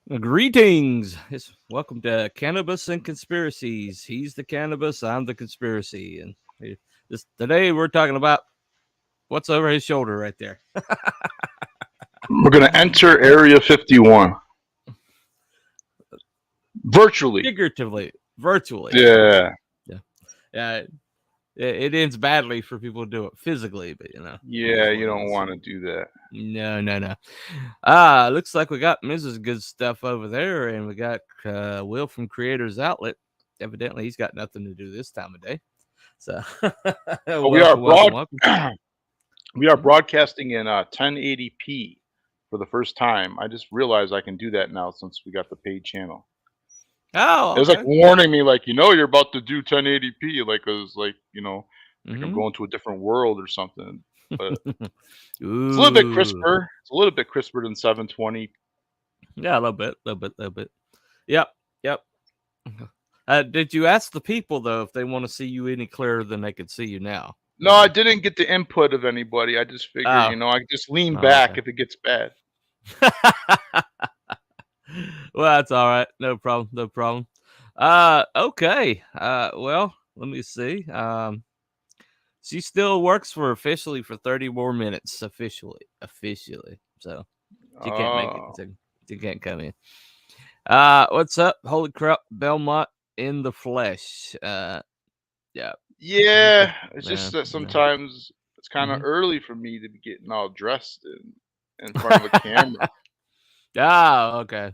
Greetings. Welcome to Cannabis and Conspiracies. He's the cannabis, I'm the conspiracy. And today we're talking about what's over his shoulder right there. We're going to enter Area 51 virtually. Figuratively, virtually. Yeah. Yeah. Yeah. It ends badly for people to do it physically, but Yeah, you don't want to do that. No. Looks like we got Mrs. Good Stuff over there, and we got Will from Creators Outlet. Evidently, he's got nothing to do this time of day. So, But we are welcome. we are broadcasting in 1080p for the first time. I just realized I can do that now since we got the paid channel. Oh, It was okay. like warning me, like, you're about to do 1080p, like it was like, like I'm Mm-hmm. going to a different world or something. But it's a little bit Ooh. crisper. It's a little bit crisper than 720. Yeah, a little bit. Yep. Did you ask the people though if they want to see you any clearer than they could see you now? No, I didn't get the input of anybody. I just figured, Oh. I just lean Oh, back okay. if it gets bad. Well, that's all right. No problem. Okay. Well, let me see. She still works officially for 30 more minutes. Officially. So she can't make it. Oh. So she can't come in. What's up? Holy crap, Belmont in the flesh. Yeah. Yeah, it's Yeah. just that sometimes it's kind of Mhm. early for me to be getting all dressed in front of a camera. Okay.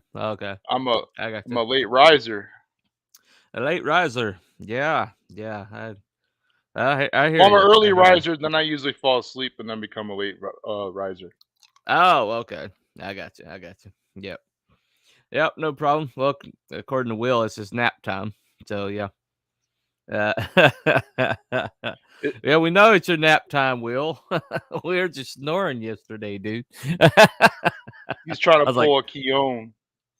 I'm a I got I'm you. a late riser. A late riser. Yeah. I hear Well, I'm an you. early riser, then I usually fall asleep and then become a late riser. Oh, okay. I got you. Yep. No problem. Well, according to Will, it's his nap time. So yeah. Uh, It, yeah, we know it's your nap time, Will. We were just snoring yesterday, dude. he's trying I to was like, pull a Keone.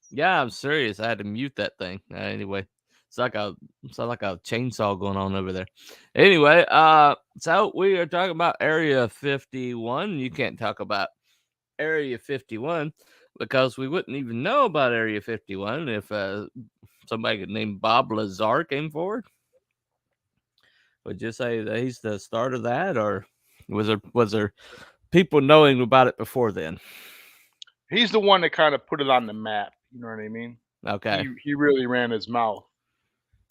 yeah, I'm serious. I had to mute that thing. Anyway, it's like a chainsaw going on over there. Anyway, so we are talking about Area 51. You can't talk about Area 51 because we wouldn't even know about Area 51 if somebody named Bob Lazar came forward. Would you say that he's the start of that, or was there people knowing about it before then? He's the one that kind of put it on the map. You know what I mean? Okay. He really ran his mouth.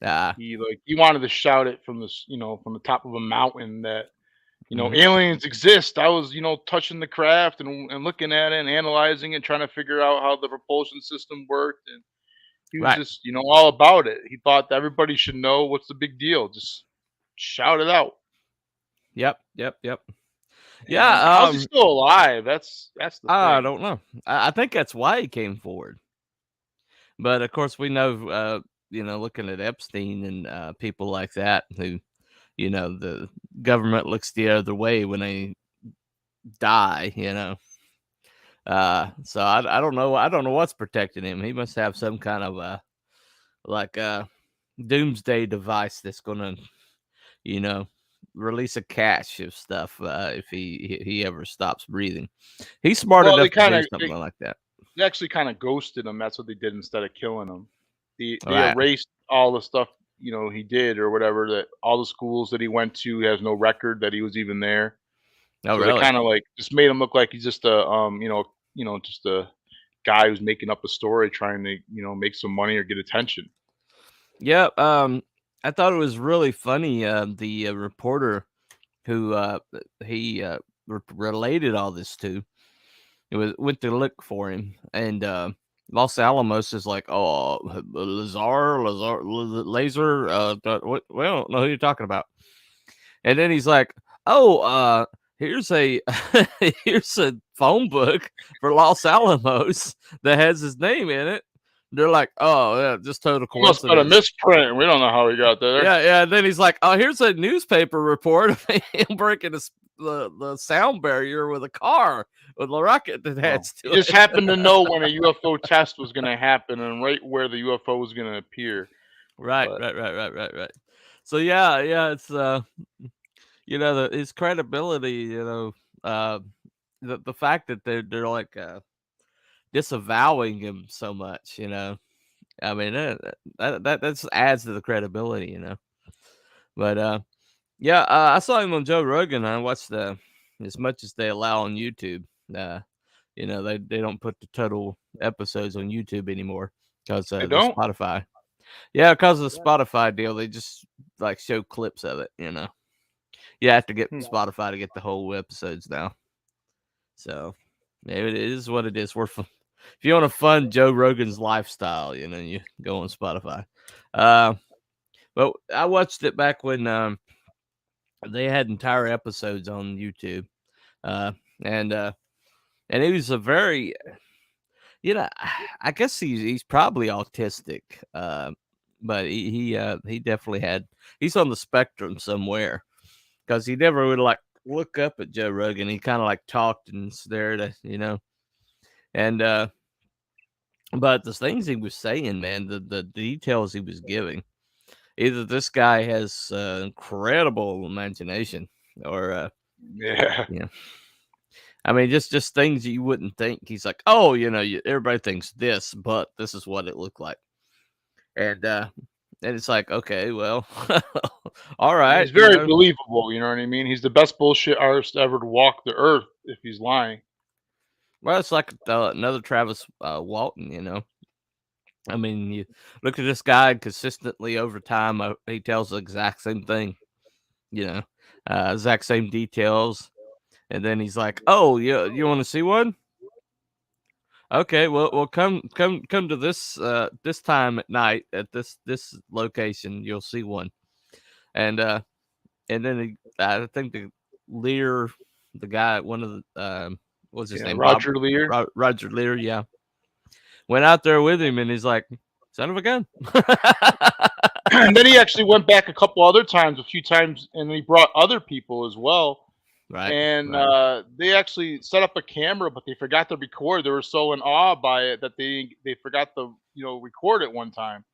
Ah. He wanted to shout it from from the top of a mountain that Mhm. aliens exist. I was, touching the craft and looking at it and analyzing it, trying to figure out how the propulsion system worked. And he was Right. just, all about it. He thought that everybody should know what's the big deal. Just shout it out. Yep. And Yeah. how's he still alive? That's the I thing. don't know. I think that's why he came forward. But of course, we know, looking at Epstein and people like that, who, the government looks the other way when they die. So I don't know. I don't know what's protecting him. He must have some kind of like doomsday device that's gonna, you know, release a cache of stuff if he ever stops breathing. He's smart Well, enough to do something like that. they actually kind of ghosted him. That's what they did instead of killing him. They Right. erased all the stuff he did or whatever, that all the schools that he went to. He has no record that he was even there. Oh, So they really? kind of like just made him look like he's just a just a guy who's making up a story trying to make some money or get attention. Yeah. I thought it was really funny. The reporter who he related all this to, it went to look for him, and Los Alamos is like, oh, Laser. What? We don't know who you're talking about. And then he's like, oh, here's a here's a phone book for Los Alamos that has his name in it. They're like, oh, yeah, just total He must have got a coincidence. misprint. We don't know how he got there. Yeah. And then he's like, oh, here's a newspaper report of him breaking the sound barrier with a car with a rocket Oh, attached he to just it. happened to know when a UFO test was going to happen and right where the UFO was going to appear. Right. But So yeah, it's his credibility, uh the fact that they're like disavowing him so much. I mean, that just adds to the credibility. But yeah, I saw him on Joe Rogan. I watched as much as they allow on YouTube. Uh, they don't put the total episodes on YouTube anymore because They the don't? Spotify. Yeah, because of the Spotify deal, they just like show clips of it. You have to get Spotify to get the whole episodes now. So it is what it is. If you want to fund Joe Rogan's lifestyle, you go on Spotify. But I watched it back when they had entire episodes on YouTube, uh, and he was a very, I guess he's probably autistic, but he definitely he's on the spectrum somewhere because he never would like look up at Joe Rogan. He kind of like talked and stared at, and but the things he was saying, man, the details he was giving, either this guy has incredible imagination or Yeah. I mean, just things you wouldn't think. He's like, oh, everybody thinks this, but this is what it looked like, and it's like, okay, well, all right, He's very believable, you know what I mean? He's the best bullshit artist ever to walk the earth if he's lying. Well, it's like another Travis Walton. I mean, you look at this guy consistently over time. He tells the exact same thing, exact same details, and then he's like, "Oh, you want to see one? Okay, well, come to this time at night at this location. You'll see one." And then I think the guy, one of the what's his name, Roger Lear. Roger Lear, yeah, went out there with him, and he's like, "Son of a gun." And then he actually went back a few times, and he brought other people as well. Right. And right. they actually set up a camera, but they forgot to record. They were so in awe by it that they forgot to record it one time.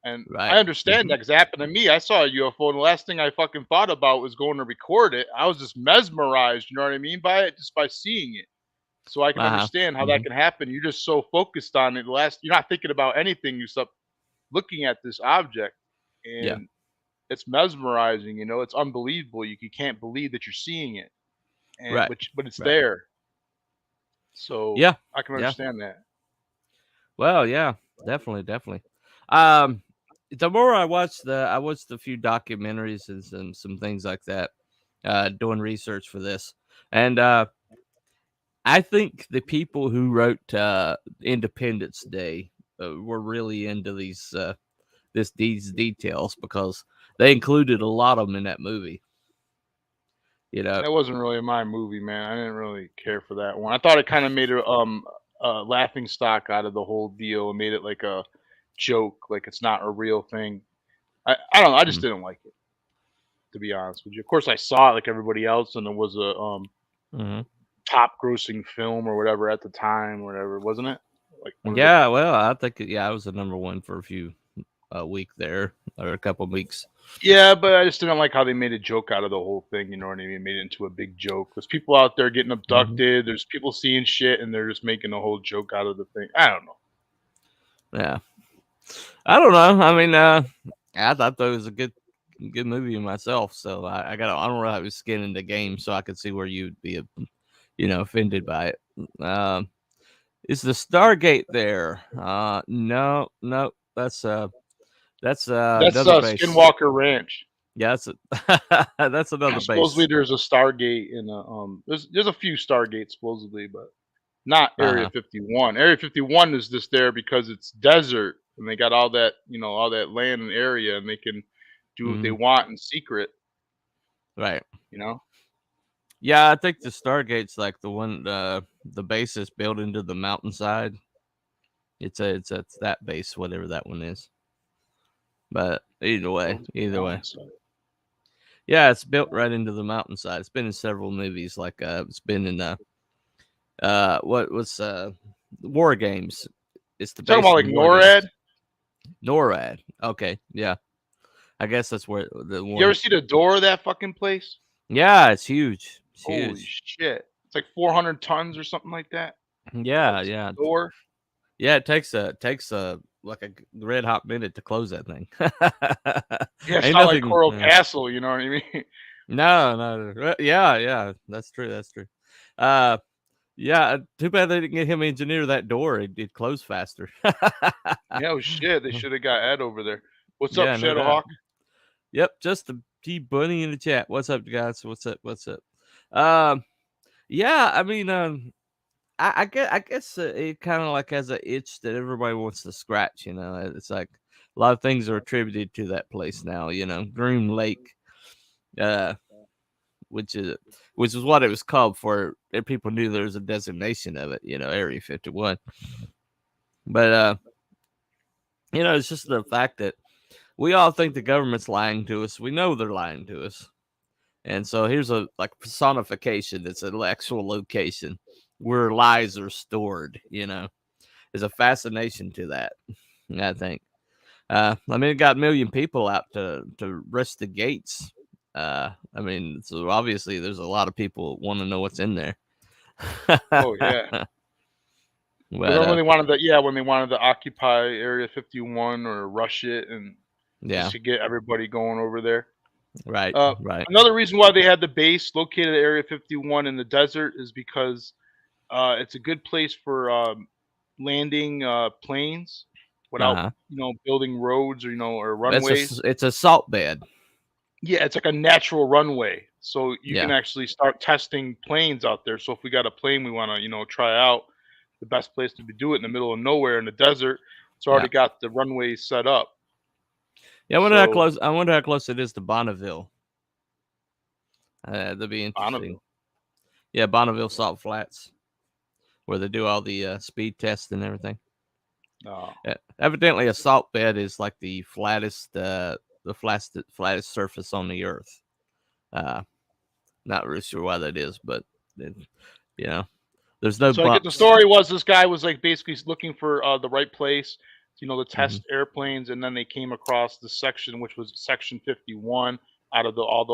And Right. I understand that because it happened to me. I saw a UFO, and the last thing I fucking thought about was going to record it. I was just mesmerized, you know what I mean, by it, just by seeing it. So I can understand how that can happen. You're just so focused on it. You're not thinking about anything. You stop looking at this object, Yeah. and it's mesmerizing. It's unbelievable. You can't believe that you're seeing it, and Right. but it's Right. there. So Yeah. I can understand that. Well, yeah, definitely. The more I watched a few documentaries and some things like that, doing research for this, and I think the people who wrote Independence Day were really into these details because they included a lot of them in that movie. That wasn't really my movie, man. I didn't really care for that one. I thought it kind of made a laughing stock out of the whole deal and made it like a joke, like it's not a real thing. I don't know. I just didn't like it, to be honest with you. Of course, I saw it like everybody else, and it was a top grossing film or whatever at the time, or whatever, wasn't it? Like yeah, well, I think I was the number one for a week there or a couple of weeks. Yeah, but I just didn't like how they made a joke out of the whole thing. You know what I mean? Made it into a big joke. There's people out there getting abducted. There's people seeing shit, and they're just making a whole joke out of the thing. I don't know. Yeah, I don't know. I mean, I thought that was a good movie myself. So I don't really have skin in the game, so I could see where you'd be, offended by it. Is the Stargate there? No, that's another base. Skinwalker Ranch. Yeah, that's another Supposedly base. there's a Stargate in there's a few Stargates supposedly, but not Area 51. Area 51 is just there because it's desert and they got all that land and area, and they can do what they want in secret. Right. You know? Yeah, I think the Stargate's like the one the base is built into the mountainside. It's that base, whatever that one is. But either way. Yeah, it's built right into the mountainside. It's been in several movies, like it's been in what was War Games. It's the talking about like NORAD. NORAD. Okay, yeah. I guess that's where the one. You ever see the door of that fucking place? Yeah, it's huge. Holy shit! It's like 400 tons or something like that. Yeah, outside yeah, the door. yeah. It takes a like a red hot minute to close that thing. Yeah, it's Ain't not like nothing. Coral Castle, you know what I mean? No, no. Yeah, yeah. That's true. That's true. Uh, yeah. Too bad they didn't get him to engineer that door. It closed faster. Yeah, oh shit, they should have got Ed over there. What's up, Yeah, no doubt. Shadowhawk? Yep, just a T bunny in the chat. What's up, guys? What's up? What's up? Um, yeah. I mean, I guess it kind of like has an itch that everybody wants to scratch. It's like a lot of things are attributed to that place now. Groom Lake, uh, which is what it was called for. And people knew there was a designation of it. Area 51. But it's just the fact that we all think the government's lying to us. We know they're lying to us. And so here's a like personification. It's an actual location where lies are stored. There's a fascination to that, I think. I mean, it got a million people out to rush the gates. I mean, so obviously there's a lot of people want to know what's in there. Oh yeah. But Remember when they wanted to occupy Area 51 or rush it and yeah, just to get everybody going over there. right, Uh, right. Another reason why they had the base located at Area 51 in the desert is because it's a good place for landing planes Uh without huh. building roads or It's runways. it's a salt bed. Yeah, it's like a natural runway, so you can Yeah, actually start testing planes out there. So if we got a plane we want to try out, the best place to do it in the middle of nowhere in the desert. It's yeah, already got the runways set up. yeah. I wonder how So close. I wonder how close it is to Bonneville. That'd be interesting. Bonneville. Yeah, Bonneville Salt Flats, where they do all the speed tests and everything. No. Evidently, a salt bed is like the flattest surface on the earth. Uh, Not really sure why that is, but it, you know, there's no So I get the bumps. story was this guy was like basically looking for the right place, to Hmm. test airplanes, and then they came across the section which was Section 51. Out of all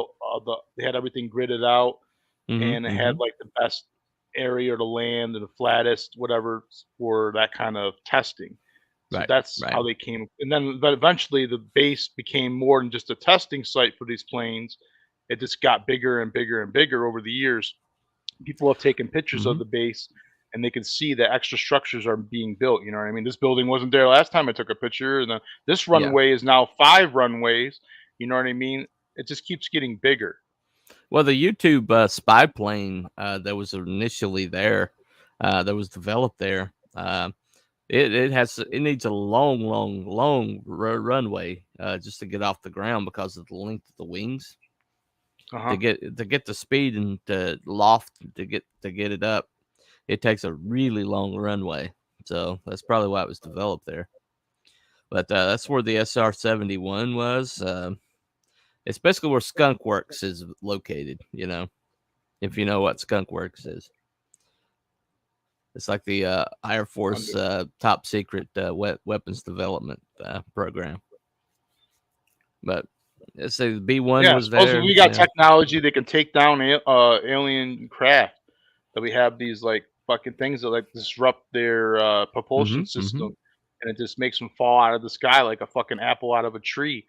the they had everything gridded out, Hmm. and it had Hmm. like the best area to land and the flattest whatever for that kind of testing. So Right, that's right. how they came. And then, but eventually, the base became more than just a testing site for these planes. It just got bigger and bigger and bigger over the years. People have taken pictures of Hmm. the base, and they can see that extra structures are being built. You know what I mean? This building wasn't there last time I took a picture, and then this Yeah. runway is now 5 runways. You know what I mean? It just keeps getting bigger. Well, the YouTube spy plane that was initially there, that was developed there. It needs a long, long, long runway just to get off the ground because of the length of the wings. Uh To huh. get the speed and the loft to get it up, it takes a really long runway. So that's probably why it was developed there. But that's where the SR-71 was. It's basically where Skunk Works is located. If you know what Skunk Works is, it's like the Air Force Under. top secret weapons development program. But let's say the B-1 Yeah, was supposedly there. we got Yeah. technology that can take down alien craft. That we have these like fucking things that like disrupt their Mm-hmm. propulsion Mm-hmm. system, and it just makes them fall out of the sky like a fucking apple out of a tree.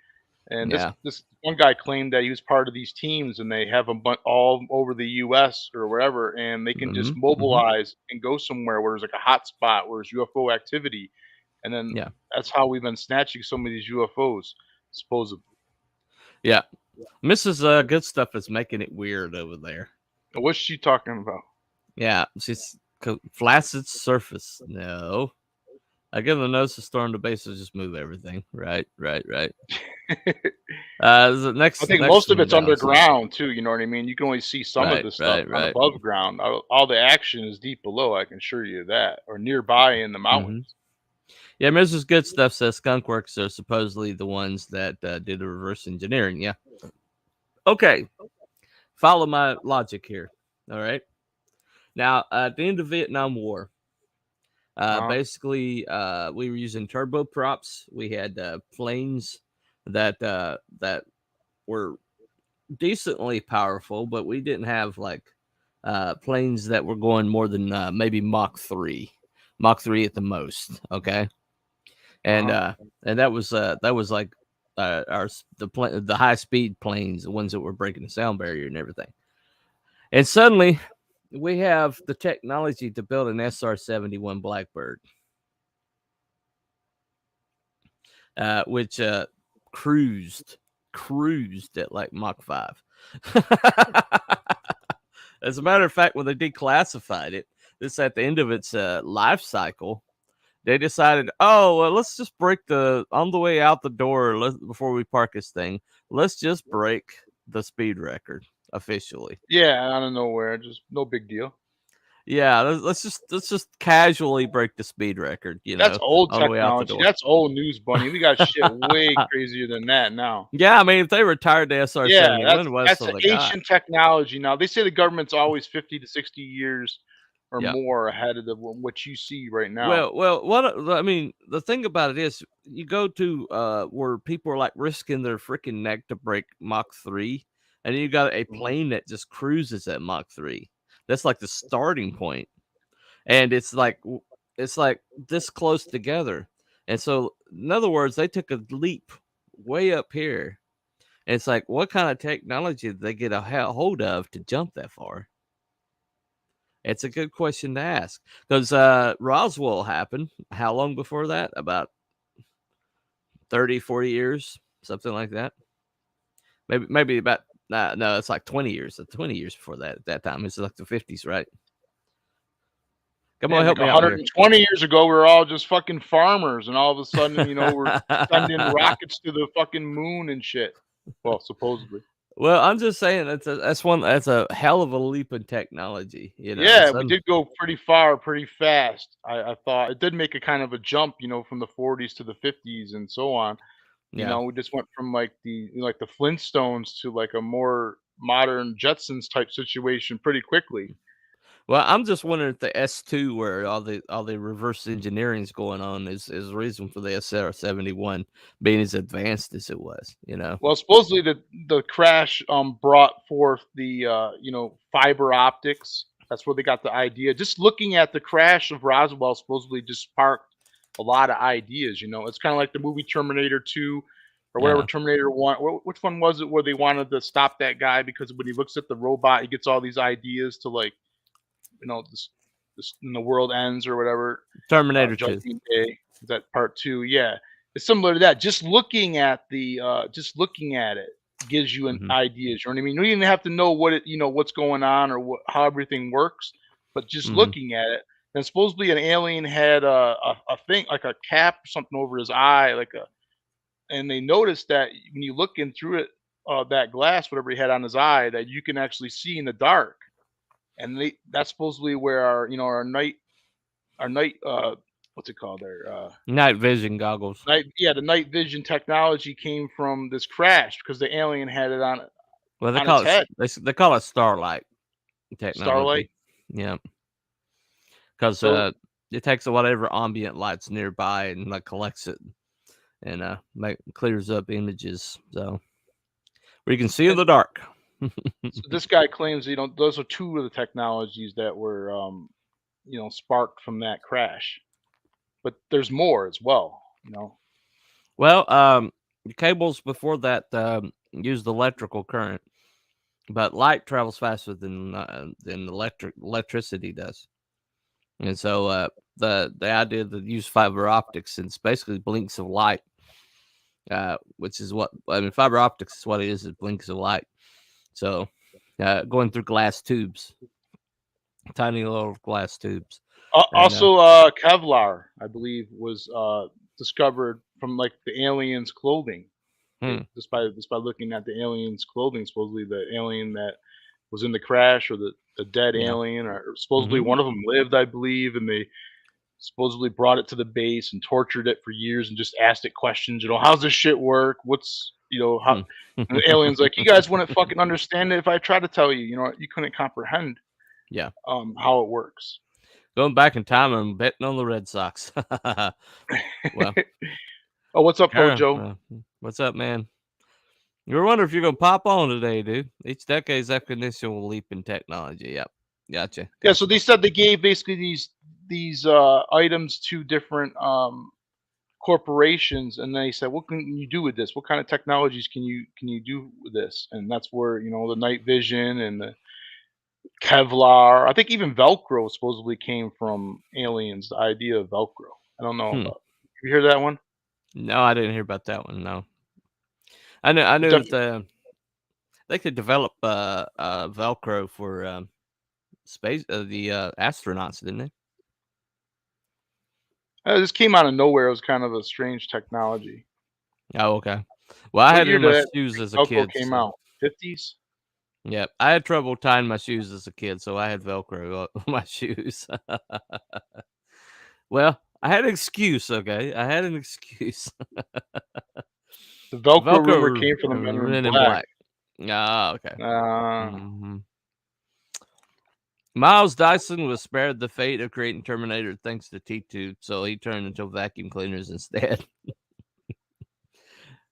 And this Yeah. this one guy claimed that he was part of these teams, and they have them all over the U.S. or wherever, and they can Mm-hmm. just Mm-hmm. mobilize and go somewhere where there's like a hot spot where there's UFO activity, and then Yeah. that's how we've been snatching some of ththese UFOs, supposedly. Yeah. Mrs. Good Stuff is making it weird over there. What's she talking about? Yeah, she's flaccid surface. No, I give the notice to storm the base will just move everything. Right, right, right. The I next think next most of one it's down. So underground too, you know what I mean? You can only see some of right, this stuff right, on right. above ground. All the action is deep below, I can assure you that, or nearby in the Mm-hmm. mountains. Yeah, Mrs. Good Stuff says skunkworks are supposedly the ones that did the reverse engineering. Yeah. Okay. Follow my logic here. All right. Now, at the end of Vietnam War, Uh-huh. basically, we were using turboprops. We had planes that were decently powerful, but we didn't have like planes that were going more than maybe Mach 3 at the most. Okay, and that was like the high speed planes, the ones that were breaking the sound barrier and everything. And suddenly, we have the technology to build an SR-71 Blackbird, which cruised at like Mach 5. As a matter of fact, when they declassified it, this at the end of its life cycle, they decided, oh, well, let's just break on the way out the door, before we park this thing, let's just break the speed record officially. Yeah, out of nowhere, just no big deal. Yeah, let's just casually break the speed record. That's old on the way out the technology. door. That's old news, Bunny. We got shit way crazier than that now. Yeah, I mean, if they retired the Yeah, SR-71, that's so they ancient technology now. They say the government's always 50 to 60 years or more ahead of what you see right now. Well, I mean, the thing about it is, you go to where people are like risking their freaking neck to break Mach 3, and you got a plane that just cruises at Mach 3. That's like the starting point, and it's like this close together. And so, in other words, they took a leap way up here. And it's like, what kind of technology did they get a hold of to jump that far? It's a good question to ask, because Roswell happened how long before that? About 30, 40 years, something like that. Maybe about no, it's like 20 years. 20 years before that. At that time, it's like the 50s, right? Come on, help like me out here. 120 years ago, we were all just fucking farmers, and all of a sudden, we're sending rockets to the fucking moon and shit. Well, supposedly. Well, I'm just saying that's a hell of a leap in technology. Yeah, we did go pretty far, pretty fast. I thought it did make a kind of a jump, from the 40s to the 50s and so on. We just went from like the Flintstones to like a more modern Jetsons type situation pretty quickly. Well, I'm just wondering if the S2, where all the reverse engineering is going on, is the reason for the SR-71 being as advanced as it was. Well, supposedly the crash brought forth the fiber optics. That's where they got the idea. Just looking at the crash of Roswell supposedly just sparked a lot of ideas. It's kind of like the movie Terminator 2 or whatever, Terminator 1. Which one was it where they wanted to stop that guy because when he looks at the robot, he gets all these ideas to like, this when the world ends or whatever. Terminator 2. Judgment Day. Is that part 2? Yeah. It's similar to that. Just looking at it gives you an ideas. You know what I mean? You don't even have to know what's going on or how everything works, but just looking at it. And supposedly an alien had a thing like a cap or something over his eye, and they noticed that when you look in through it, that glass, whatever he had on his eye, that you can actually see in the dark. And that's supposedly where our night what's it called there? Night vision goggles. The night vision technology came from this crash because the alien had it on. Well, they call it they call it starlight technology. Starlight. Yeah, because it takes whatever ambient light's nearby and like collects it and clears up images, so where you can see in the dark. So this guy claims those are two of the technologies that were sparked from that crash. But there's more as well, Well, the cables before that used electrical current, but light travels faster than electricity does, and so the idea to use fiber optics, and it's basically blinks of light, which is what I mean. Fiber optics is what it is blinks of light. So going through glass tubes, tiny little glass tubes. Also, Kevlar, I believe, was discovered from like the aliens' clothing. Just by looking at the aliens' clothing, supposedly the alien that was in the crash or the dead alien, or supposedly one of them lived, I believe, and they supposedly brought it to the base and tortured it for years and just asked it questions. How's this shit work? What's how? And the alien's like, you guys wouldn't fucking understand it if I tried to tell you. You couldn't comprehend. Yeah. How it works. Going back in time and betting on the Red Sox. Well. Oh, what's up, Pojo? What's up, man? You were wondering if you're gonna pop on today, dude. Each decade's exponential leap in technology. Yep. Gotcha. Yeah, so they said they gave basically these items to different corporations, and they said, "What can you do with this? What kind of technologies can you do with this?" And that's where the night vision and the Kevlar. I think even Velcro supposedly came from aliens. The idea of Velcro. I don't know about. You hear that one? No, I didn't hear about that one. No, I knew that they could develop Velcro for space the astronauts, didn't they? This came out of nowhere. It was kind of a strange technology. Oh, okay. Well, I What had it year in my did shoes as a Velcro kid. came So. out? 50s? Yeah, I had trouble tying my shoes as a kid, so I had Velcro on my shoes. Well, I had an excuse, okay? I had an excuse. The Velcro rumor Velcro came from the Men in Men in Black. Black. Ah, okay. Uh, Miles Dyson was spared the fate of creating Terminator thanks to T2, so he turned into vacuum cleaners instead.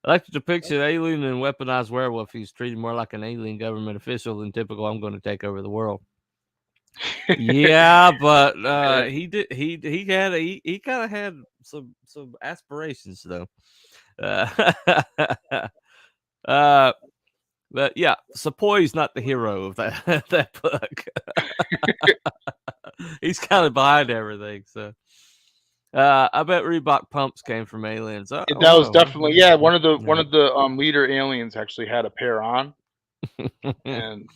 I like the depiction of alien and weaponized werewolf. He's treated more like an alien government official than typical I'm going to take over the world. Yeah, but he kind of had some aspirations though. But yeah, Sepoy's not the hero of that that book. He's kind of behind everything. So I bet Reebok pumps came from aliens. that was definitely one of the leader aliens actually had a pair on, and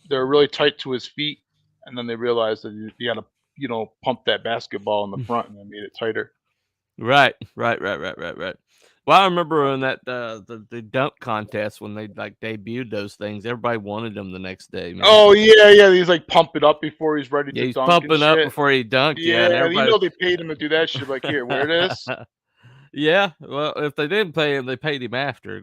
they're really tight to his feet. And then they realized that you got to pump that basketball in the front, and they made it tighter. Right. Well, I remember in that the dunk contest when they like debuted those things, everybody wanted them the next day, man. Oh yeah. He's like pump it up before he's ready to He's dunk pumping and shit. up before he dunked. Yeah, and everybody. They paid him to do that shit. Like, here, wear this. Yeah, well, if they didn't pay him, they paid him after.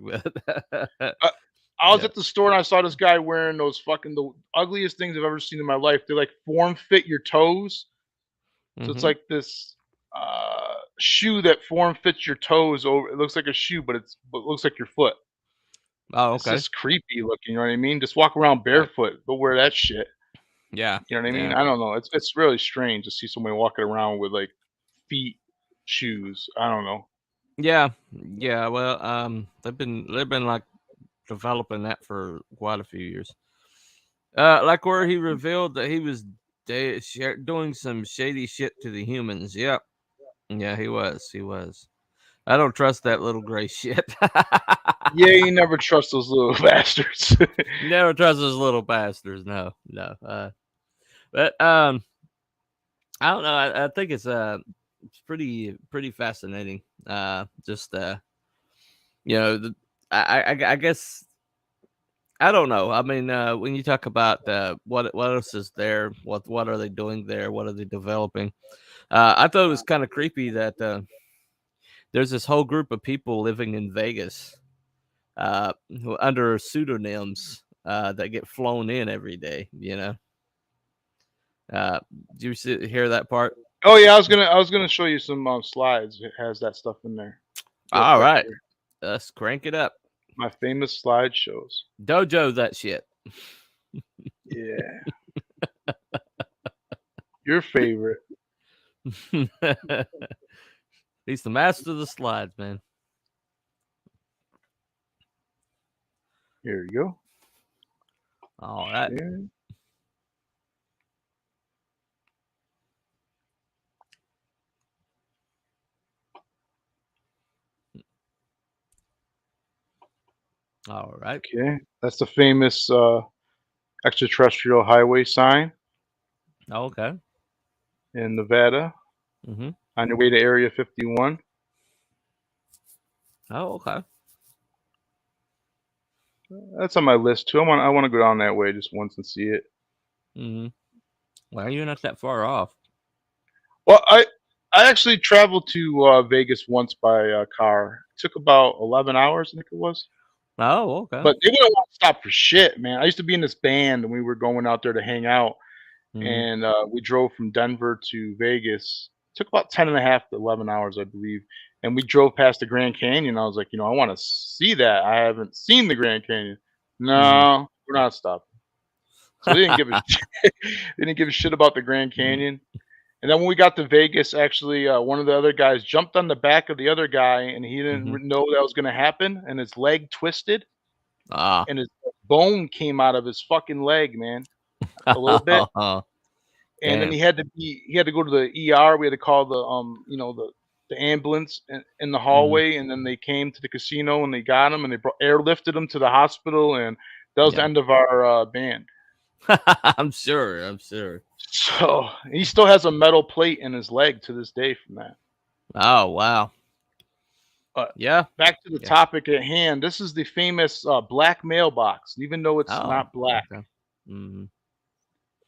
I was at the store and I saw this guy wearing those fucking the ugliest things I've ever seen in my life. They like form fit your toes. So it's like this shoe that form fits your toes over. It looks like a shoe, but it looks like your foot. Oh, It's okay. just creepy looking. You know what I mean? Just walk around barefoot. Don't wear that shit. Yeah. You know what I mean? Yeah. I don't know. It's really strange to see somebody walking around with like feet shoes. I don't know. Yeah. Well, they've been like developing that for quite a few years. Like where he revealed that he was doing some shady shit to the humans. Yep. Yeah, he was. I don't trust that little gray shit. Yeah, you never trust those little bastards. Never trust those little bastards. No. But I don't know. I think it's pretty fascinating. Just I guess I don't know. I mean, when you talk about what else is there, what are they doing there, what are they developing? I thought it was kind of creepy that there's this whole group of people living in Vegas under pseudonyms that get flown in every day. Do you hear that part? Oh yeah, I was gonna show you some slides. It has that stuff in there. All right, let's crank it up. My famous slideshows. Dojo that shit. Yeah. Your favorite. He's the master of the slides, man. Here you go. All right. Yeah. All right. Okay. That's the famous extraterrestrial highway sign. Oh, okay. In Nevada. Mm-hmm. On your way to Area 51. Oh, okay. That's on my list too. I want to go down that way just once and see it. Mm-hmm. Well, you're not that far off. Well, I actually traveled to Vegas once by car. It took about 11 hours, I think it was. Oh, okay. But they wouldn't want to stop for shit, man. I used to be in this band, and we were going out there to hang out. And we drove from Denver to Vegas. It took about 10 and a half to 11 hours, I believe. And we drove past the Grand Canyon. I was like, I want to see that. I haven't seen the Grand Canyon. No, we're not stopping. So they didn't give a they didn't give a shit about the Grand Canyon. And then when we got to Vegas, actually, one of the other guys jumped on the back of the other guy, and he didn't know that was going to happen, and his leg twisted, and his bone came out of his fucking leg, man, a little bit. And then he had to go to the ER. We had to call the ambulance in the hallway, and then they came to the casino and they got him and they airlifted him to the hospital, and that was the end of our band. I'm sure. So he still has a metal plate in his leg to this day from that. Oh wow. Yeah. Back to the topic at hand. This is the famous black mailbox, even though it's not black. Okay.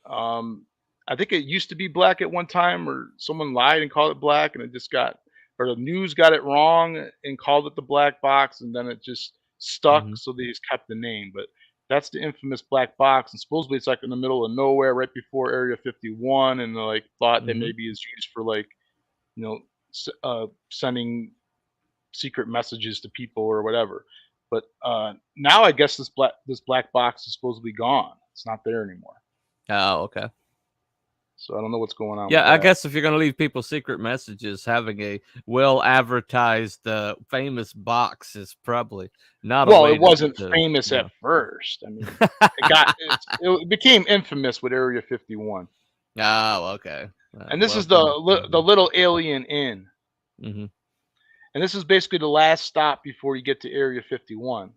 I think it used to be black at one time, or someone lied and called it black, and it just or the news got it wrong and called it the black box, and then it just stuck, so they just kept the name. But that's the infamous black box, and supposedly it's like in the middle of nowhere, right before Area 51, and they thought that maybe it's used for sending secret messages to people or whatever. But now I guess this black box is supposed to be gone. It's not there anymore. Oh, okay. So I don't know what's going on. Yeah, I guess if you're going to leave people secret messages, having a well-advertised famous box is probably not. Well, it wasn't famous at first. I mean, it became infamous with Area 51. Oh, okay. And this is the little Alien Inn. And this is basically the last stop before you get to Area 51.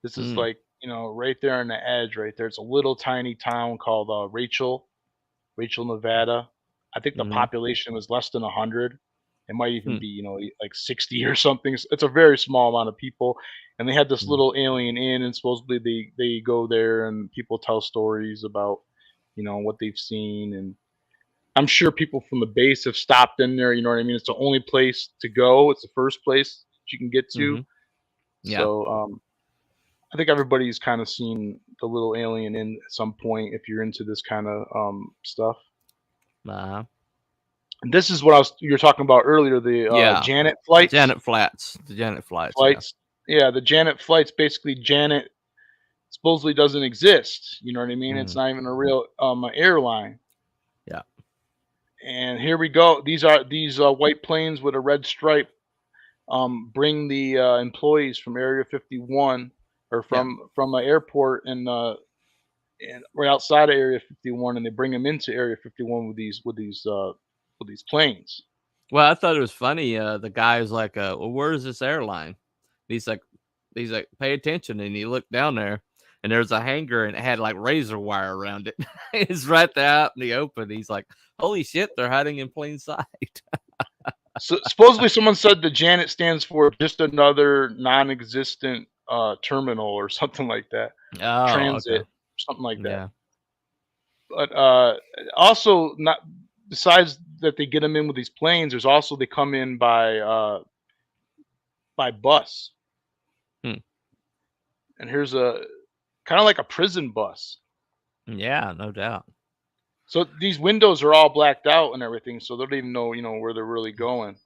This is right there on the edge, right there. It's a little tiny town called Rachel, Nevada. I think the population was less than 100. It might even be, like 60 or something. It's a very small amount of people. And they had this little Alien Inn, and supposedly they go there and people tell stories about, what they've seen. And I'm sure people from the base have stopped in there. You know what I mean? It's the only place to go. It's the first place that you can get to. Yeah. So I think everybody's kind of seen the little Alien Inn at some point if you're into this kind of stuff. And this is what you were talking about earlier, the Janet flights. The Janet flights. Yeah, the Janet flights. Basically, Janet supposedly doesn't exist. You know what I mean? It's not even a real airline. Yeah. And here we go. These white planes with a red stripe bring the employees from Area 51 or from an airport and right outside of Area 51, and they bring them into Area 51 with these planes. Well, I thought it was funny. The guy was like, "Well, where is this airline?" He's like, "Pay attention!" And he looked down there, and there's a hangar, and it had like razor wire around it. It's right there out in the open. He's like, "Holy shit, they're hiding in plain sight." So supposedly, someone said the Janet stands for just another non-existent terminal or something like that. Oh, transit, okay. Something like that. Yeah. But also, not besides that they get them in with these planes, there's also they come in by bus. And here's a kind of like a prison bus. Yeah, no doubt. So these windows are all blacked out and everything, so they don't even know, where they're really going.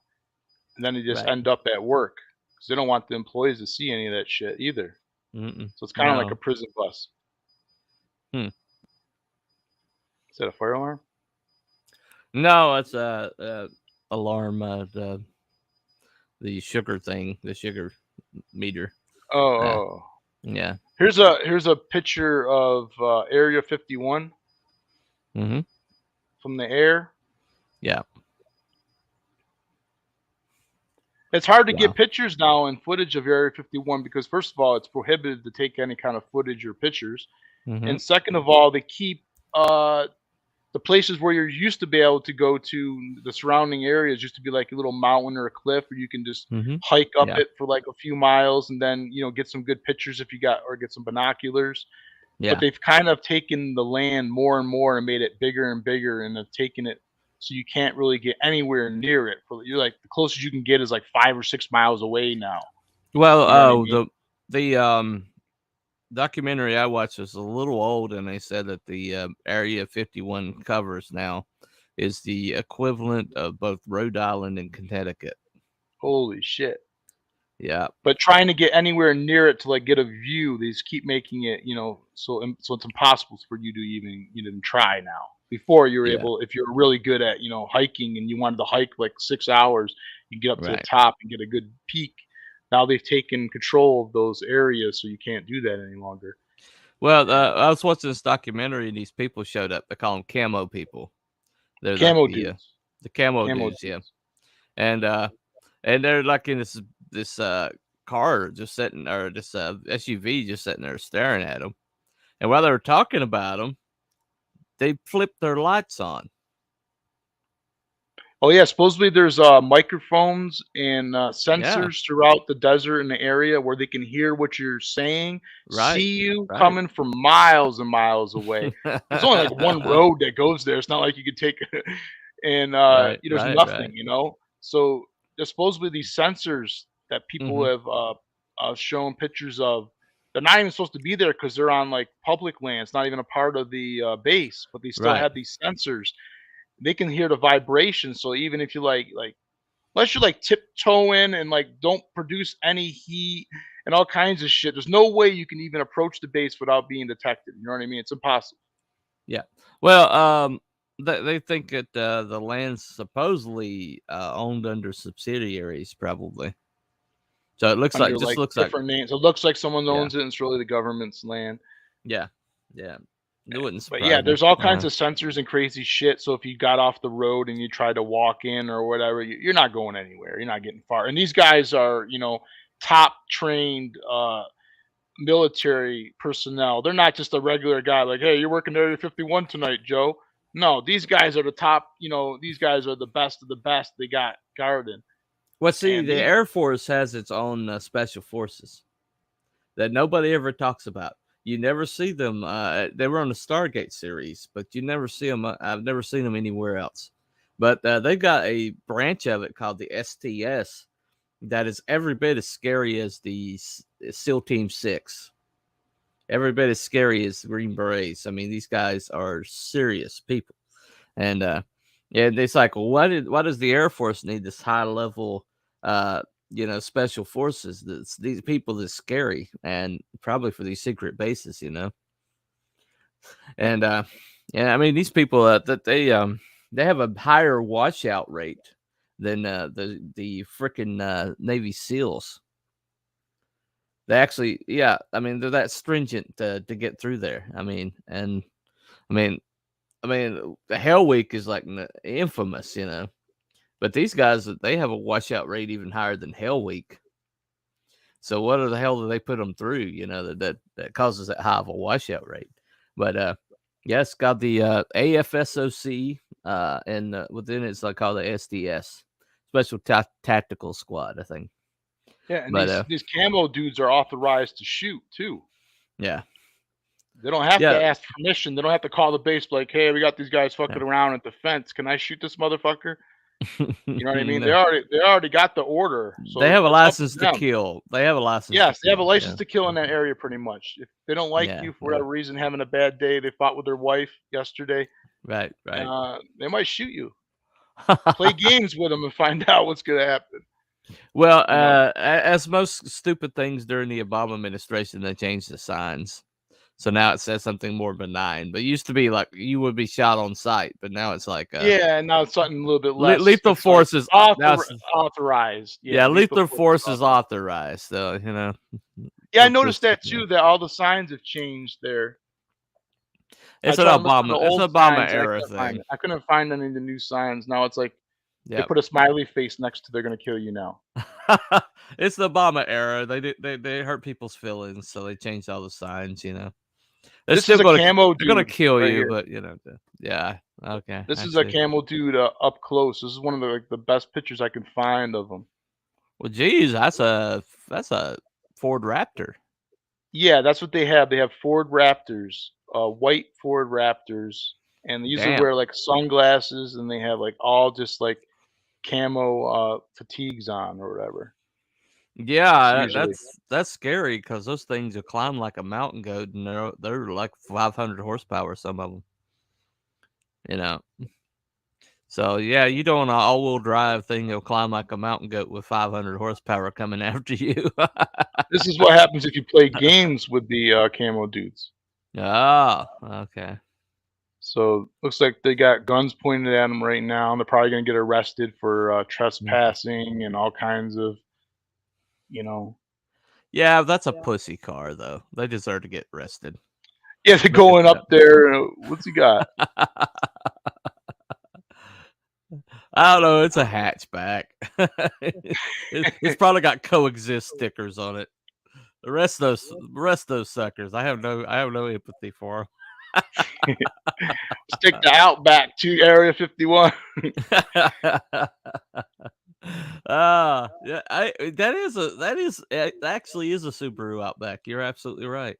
And then they just end up at work because they don't want the employees to see any of that shit either. So it's kind of like a prison bus. Is that a fire alarm? No, it's a alarm. The sugar thing, the sugar meter. Oh, yeah. Here's a picture of Area 51 from the air. Yeah. It's hard to get pictures now and footage of Area 51 because, first of all, it's prohibited to take any kind of footage or pictures. And second of all, they keep the places where you're used to be able to go to, the surrounding areas used to be like a little mountain or a cliff where you can just hike up it for like a few miles and then, get some good pictures if you get some binoculars. Yeah. But they've kind of taken the land more and more and made it bigger and bigger, and have taken it so you can't really get anywhere near it. You're like, the closest you can get is like 5 or 6 miles away now. Well, the documentary I watched was a little old, and they said that the Area 51 covers now is the equivalent of both Rhode Island and Connecticut. Holy shit. Yeah. But trying to get anywhere near it to like get a view, they just keep making it, so it's impossible for you to even try now. Before you were Yeah. able, if you're really good at hiking and you wanted to hike like 6 hours, you get up to the Right. top and get a good peak. Now they've taken control of those areas, so you can't do that any longer. Well, I was watching this documentary and these people showed up. They call them camo people. They're like Camo the dudes, camo camo dudes, yeah. dudes. And they're like in this car just sitting, or this SUV just sitting there staring at them. And while they were talking about them, they flipped their lights on. Oh yeah, supposedly there's microphones and Yeah. sensors throughout the desert and the area where they can hear what you're saying, Right. see you Right. coming from miles and miles away. There's only like one road that goes there. It's not like you could take and Right. there's Right. nothing, Right. So there's supposedly these sensors that people Hmm. have shown pictures of. They're not even supposed to be there because they're on like public land. It's not even a part of the base, but they still Right. have these sensors. They can hear the vibration, so even if you like unless you like tiptoe in and like don't produce any heat and all kinds of shit, there's no way you can even approach the base without being detected. You know what I mean? It's impossible. Yeah. Well, they think that the land's supposedly owned under subsidiaries, probably. So it looks like, Under just like looks like, different names. It looks like someone yeah, owns it and it's really the government's land. yeah, yeah. It wouldn't But yeah, surprise me. there's all kinds of sensors and crazy shit. So if you got off the road and you tried to walk in or whatever, you're not going anywhere. You're not getting far. And these guys are, top trained military personnel. They're not just a regular guy like, hey, you're working Area 51 tonight, Joe. No, these guys are the top. These guys are the best of the best. They got guarding, Well, see, and the Air Force has its own special forces that nobody ever talks about. You never see them. They were on the Stargate series, but you never see them. I've never seen them anywhere else. But they've got a branch of it called the STS that is every bit as scary as the SEAL Team 6. Every bit as scary as Green Berets. I mean, these guys are serious people. And it's like, well, why does the Air Force need this high level special forces? These people that's scary, and probably for these secret bases, And I mean, these people that they have a higher washout rate than the freaking Navy SEALs. They actually, yeah, I mean, they're that stringent to get through there. I mean, the Hell Week is like infamous, But these guys, they have a washout rate even higher than Hell Week. So what the hell do they put them through? That causes that high of a washout rate. But yeah, it's got the AFSOC, and within it's like called the SDS, Special Tactical Squad, I think. yeah, and But these camo dudes are authorized to shoot too. yeah, They don't have to yeah. ask permission. They don't have to call the base like, hey, we got these guys fucking around at the fence. Can I shoot this motherfucker? You know what I mean? No. They already got the order. So They have a it's up to license to them. kill. They have a license. Yes, to they have a kill, license to kill in that area pretty much. If they don't like Yeah, you for yeah. whatever reason, having a bad day, they fought with their wife yesterday, Right. they might shoot you. Play games with them and find out what's gonna happen. Well, as most stupid things during the Obama administration, they changed the signs. So now it says something more benign. But it used to be like you would be shot on sight, but now it's like Yeah, now it's something a little bit less. lethal It's like force is now authorized. yeah, lethal force is is authorized. So Yeah, I it's noticed just, that too. That all the signs have changed there. I it's an tried to look for the old Obama signs and era thing. I couldn't find any of the new signs. Now it's like they Yeah, put a smiley face next to "They're gonna kill you now." it's the Obama era. They hurt people's feelings, so they changed all the signs. They're This is still a gonna camo they're gonna dude kill right you, here. but yeah, okay, This I is a see. camo dude up close. This is one of the best pictures I can find of him. Well, geez, that's a Ford Raptor. Yeah, that's what they have. They have Ford Raptors, white Ford Raptors, and they usually Damn. wear like sunglasses, and they have like all just like camo fatigues on or whatever. Yeah, Usually, that's scary because those things will climb like a mountain goat, and they're like 500 horsepower. Some of them, you know. So yeah, you don't want an all-wheel drive thing. You'll climb like a mountain goat with 500 horsepower coming after you. This is what happens if you play games with the camo dudes. Oh, okay. So looks like they got guns pointed at them right now. They're probably gonna get arrested for trespassing and all kinds of, you know. Yeah, that's a pussy car though. They deserve to get arrested. Yeah, they're Look at going that. up there. What's he got? I don't know. It's a hatchback. It's probably got coexist stickers on it. The rest of those suckers, I have no empathy for them. Stick the Outback to Area 51. Yeah, that actually is a Subaru Outback. You're absolutely right.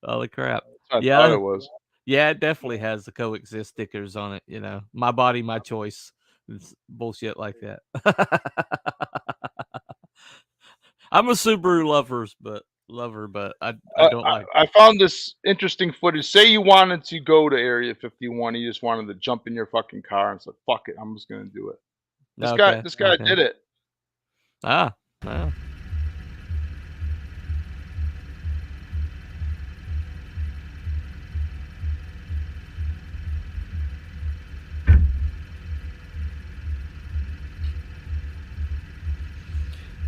Holy crap! I thought it was. Yeah, it definitely has the coexist stickers on it. You know, my body, my choice. It's bullshit like that. I'm a Subaru lover, but I don't like. I found this interesting footage. Say you wanted to go to Area 51, you just wanted to jump in your fucking car and said, "Fuck it, I'm just gonna do it." This guy did it. Ah, wow.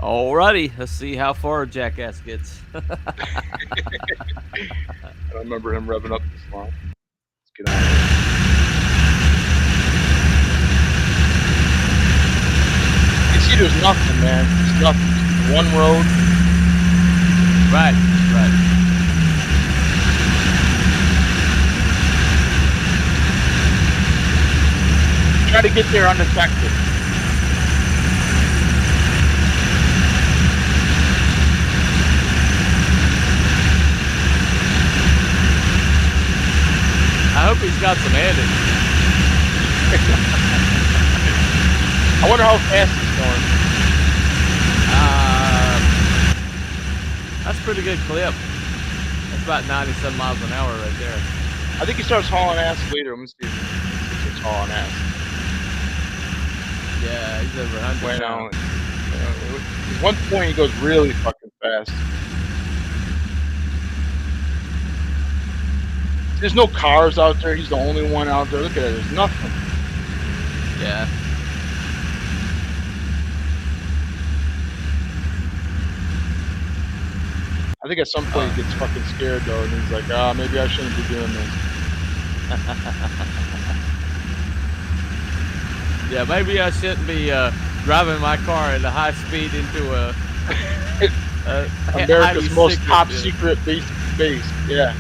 Alrighty, let's see how far Jackass gets. I remember him revving up this line. Let's get on it. You see, there's nothing, man. There's nothing. One road. Right. Try to get there undetected. I hope he's got some editing. I wonder how fast he's going. That's a pretty good clip. That's about 97 miles an hour right there. I think he starts hauling ass later. Let me see if he starts hauling ass. Yeah, he's over 100 Right now. At one point, he goes really fucking fast. There's no cars out there. He's the only one out there. Look at it. There's nothing. Yeah. I think at some point he gets fucking scared though, and he's like, maybe I shouldn't be doing this. Yeah, maybe I shouldn't be driving my car at a high speed into a America's most top secret base. Yeah.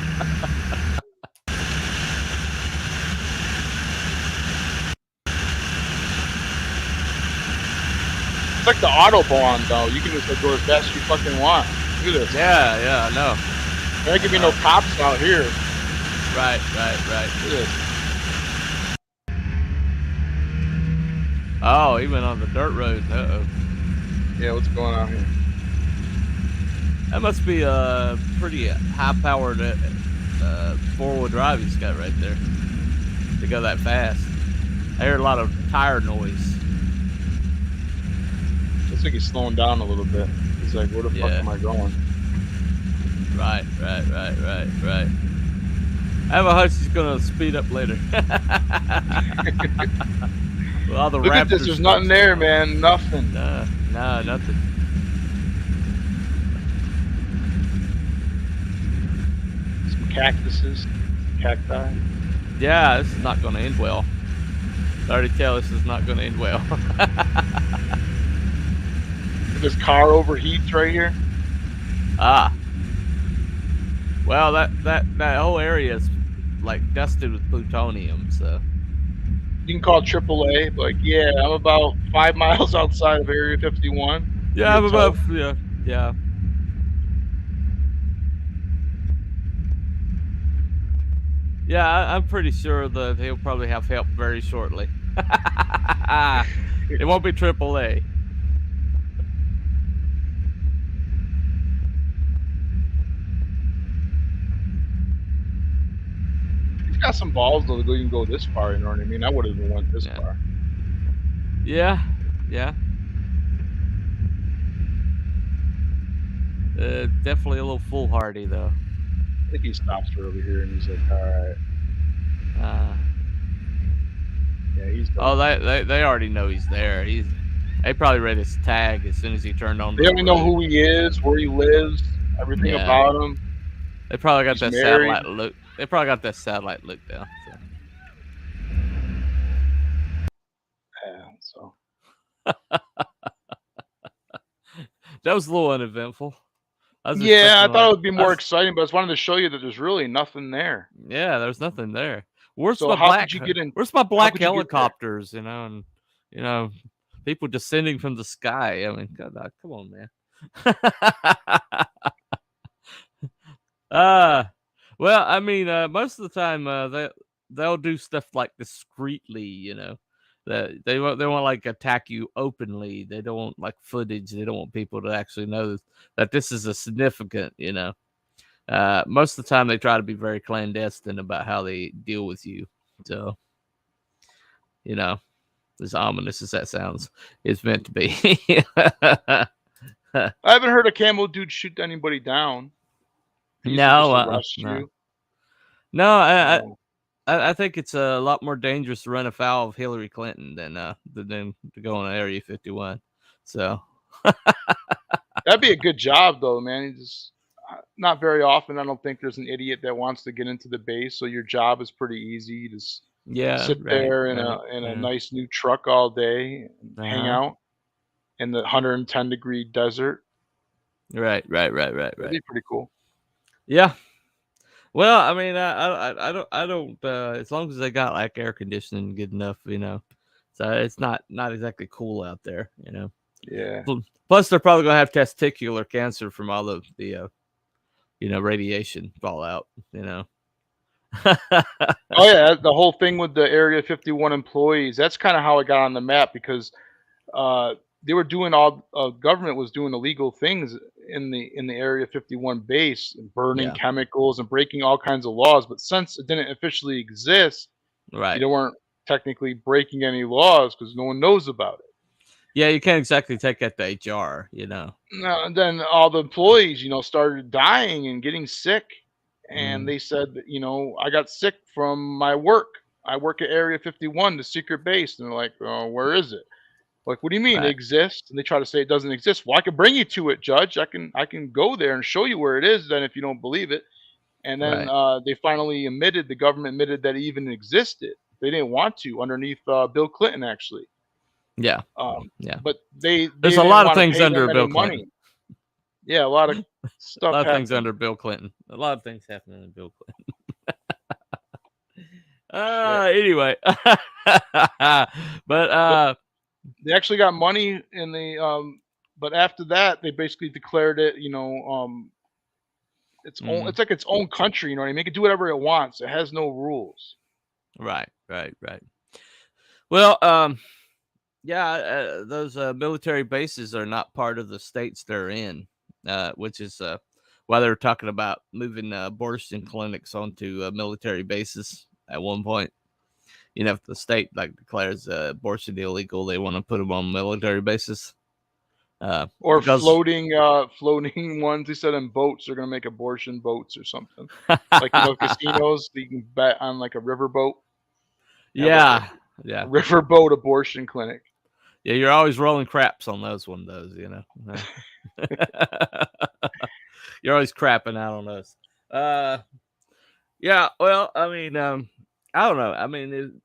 It's like the Autobahn though. You can just go as fast as you fucking want. Look at this. Yeah, I know. There ain't gonna be no cops out here. Right. Look at this. Oh, he went on the dirt road. Uh-oh. Yeah, what's going on here? That must be a pretty high-powered four-wheel drive he's got right there to go that fast. I hear a lot of tire noise. Looks like he's slowing down a little bit. He's like, where the fuck am I going? Right. I have a hunch he's gonna speed up later. Well, all the Look at this. There's nothing there, man. Nothing. No, nothing. Some cactuses, cacti. Yeah, this is not going to end well. I already tell this is not going to end well. This car overheats right here. Well, that whole area is like dusted with plutonium, so you can call AAA. Like, yeah, I'm about 5 miles outside of Area 51. Yeah, I'm about yeah. Yeah, I'm pretty sure that he'll probably have help very shortly. It won't be AAA. He's got some balls though to go even go this far. You know what I mean? I would have even went this far. Yeah. Definitely a little foolhardy though. I think he stops her over here and he's like, all right. Yeah, he's done. Oh, they already know he's there. They probably read his tag as soon as he turned on. They already know who he is, where he lives, everything about him. They probably got He's that married. satellite look. They probably got that satellite look down. So. Yeah, so. That was a little uneventful. Yeah, I thought it would be more exciting, but I just wanted to show you that there's really nothing there. Yeah, there's nothing there. Where's my black helicopters? You know, and people descending from the sky. I mean, God, come on, man. Well, I mean, most of the time, they'll do stuff like discreetly. You know, that they won't like attack you openly. They don't want like footage. They don't want people to actually know that this is a significant. You know. Most of the time they try to be very clandestine about how they deal with you. So, as ominous as that sounds, it's meant to be. I haven't heard a camo dude shoot anybody down. No. I think it's a lot more dangerous to run afoul of Hillary Clinton than to go on Area 51. So that'd be a good job, though, man. Just not very often. I don't think there's an idiot that wants to get into the base. So your job is pretty easy. You just sit there in a nice new truck all day, and hang out in the 110-degree desert. Right. That'd be pretty cool. Yeah. Well, I mean, I don't. As long as they got like air conditioning good enough, so it's not exactly cool out there, Yeah. Plus, they're probably gonna have testicular cancer from all of the, radiation fallout. Oh yeah, the whole thing with the Area 51 employees. That's kind of how it got on the map because they were doing government was doing illegal things in the Area 51 base, burning chemicals and breaking all kinds of laws. But since it didn't officially exist, they weren't technically breaking any laws because no one knows about it. Yeah, you can't exactly take that to HR, No, and then all the employees, started dying and getting sick, and they said that, I got sick from my work. I work at Area 51, the secret base, and they're like, oh, where is it? Like, what do you mean it exists? And they try to say it doesn't exist. Well, I can bring you to it, Judge. I can go there and show you where it is. Then, if you don't believe it, and then they finally the government admitted that it even existed. They didn't want to underneath Bill Clinton, actually. Yeah. But there's a lot of things under Bill Clinton. Yeah, a lot of stuff. A lot of things under Bill Clinton. A lot of things happening in Bill Clinton. Anyway, but they actually got money in the but after that they basically declared it, it's it's like its own country, you know what I mean? It can do whatever it wants. It has no rules. Right. Well, those military bases are not part of the states they're in, which is why they're talking about moving abortion clinics onto military bases at one point. If the state declares abortion illegal, they want to put them on military bases. Or floating ones. They said in boats they're gonna make abortion boats or something. Like casinos, you can bet on like a riverboat. Yeah. A riverboat abortion clinic. Yeah, you're always rolling craps on those. You're always crapping out on those. Yeah, well, I mean, I don't know. I mean,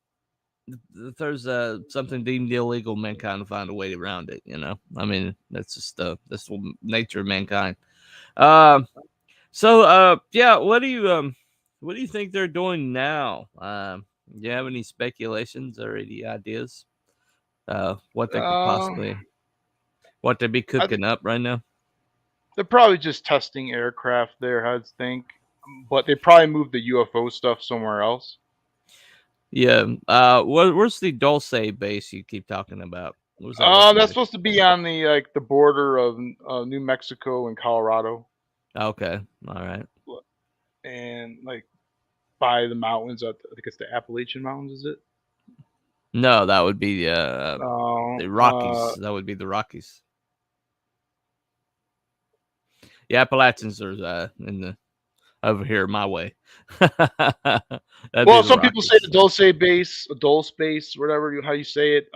if there's something deemed illegal, mankind will find a way around it. I mean, that's just that's the nature of mankind. So what do you think they're doing now? Do you have any speculations or any ideas? What they could possibly, what they'd be cooking up right now? They're probably just testing aircraft there, I think, but they probably moved the UFO stuff somewhere else. Yeah. Where's the Dulce base you keep talking about? That's supposed to be on the the border of New Mexico and Colorado. Okay. All right. And by the mountains. I think it's the Appalachian Mountains, is it? No, that would be No. the Rockies. That would be the Rockies. The Appalachians are in the over here my way. Well, some people say the Dulce base, whatever how you say it,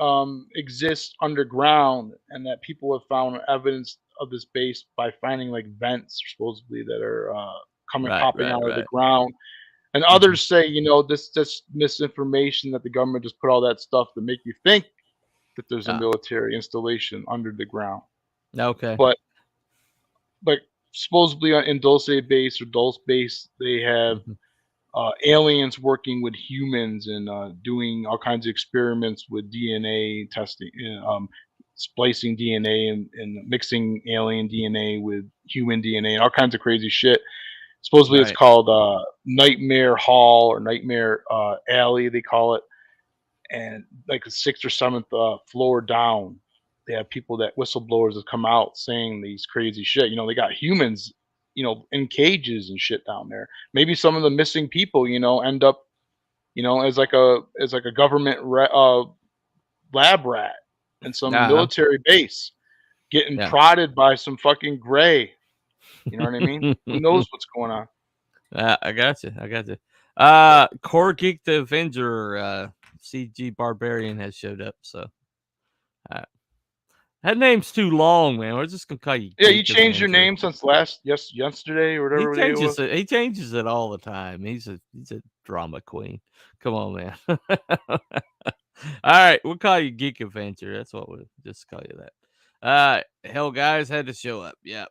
exists underground, and that people have found evidence of this base by finding like vents supposedly that are popping out of the Right. ground. And Mhm. others say, this just misinformation that the government just put all that stuff to make you think that there's a military installation under the ground. Okay. But like supposedly in Dulce base, they have Mhm. aliens working with humans and doing all kinds of experiments with DNA testing, splicing DNA and mixing alien DNA with human DNA and all kinds of crazy shit. Supposedly, it's Right. called Nightmare Hall or Nightmare Alley, they call it. And like the sixth or seventh floor down, they have people that whistleblowers have come out saying these crazy shit. They got humans, in cages and shit down there. Maybe some of the missing people, end up, as like a government lab rat in some Uh-huh. military base, getting Yeah. prodded by some fucking gray. You know what I mean? Who knows what's going on? I got you. Core Geek the Avenger, CG Barbarian has showed up. So uh, that name's too long, man. We're just gonna call you Yeah, you Geek changed your Avenger. name since yesterday or He whatever day it was. changes it. He changes it all the time. He's a drama queen. Come on, man. All right, we'll call you Geek Avenger. That's what we'll just call you that. Hell, guys had to show up. Yep.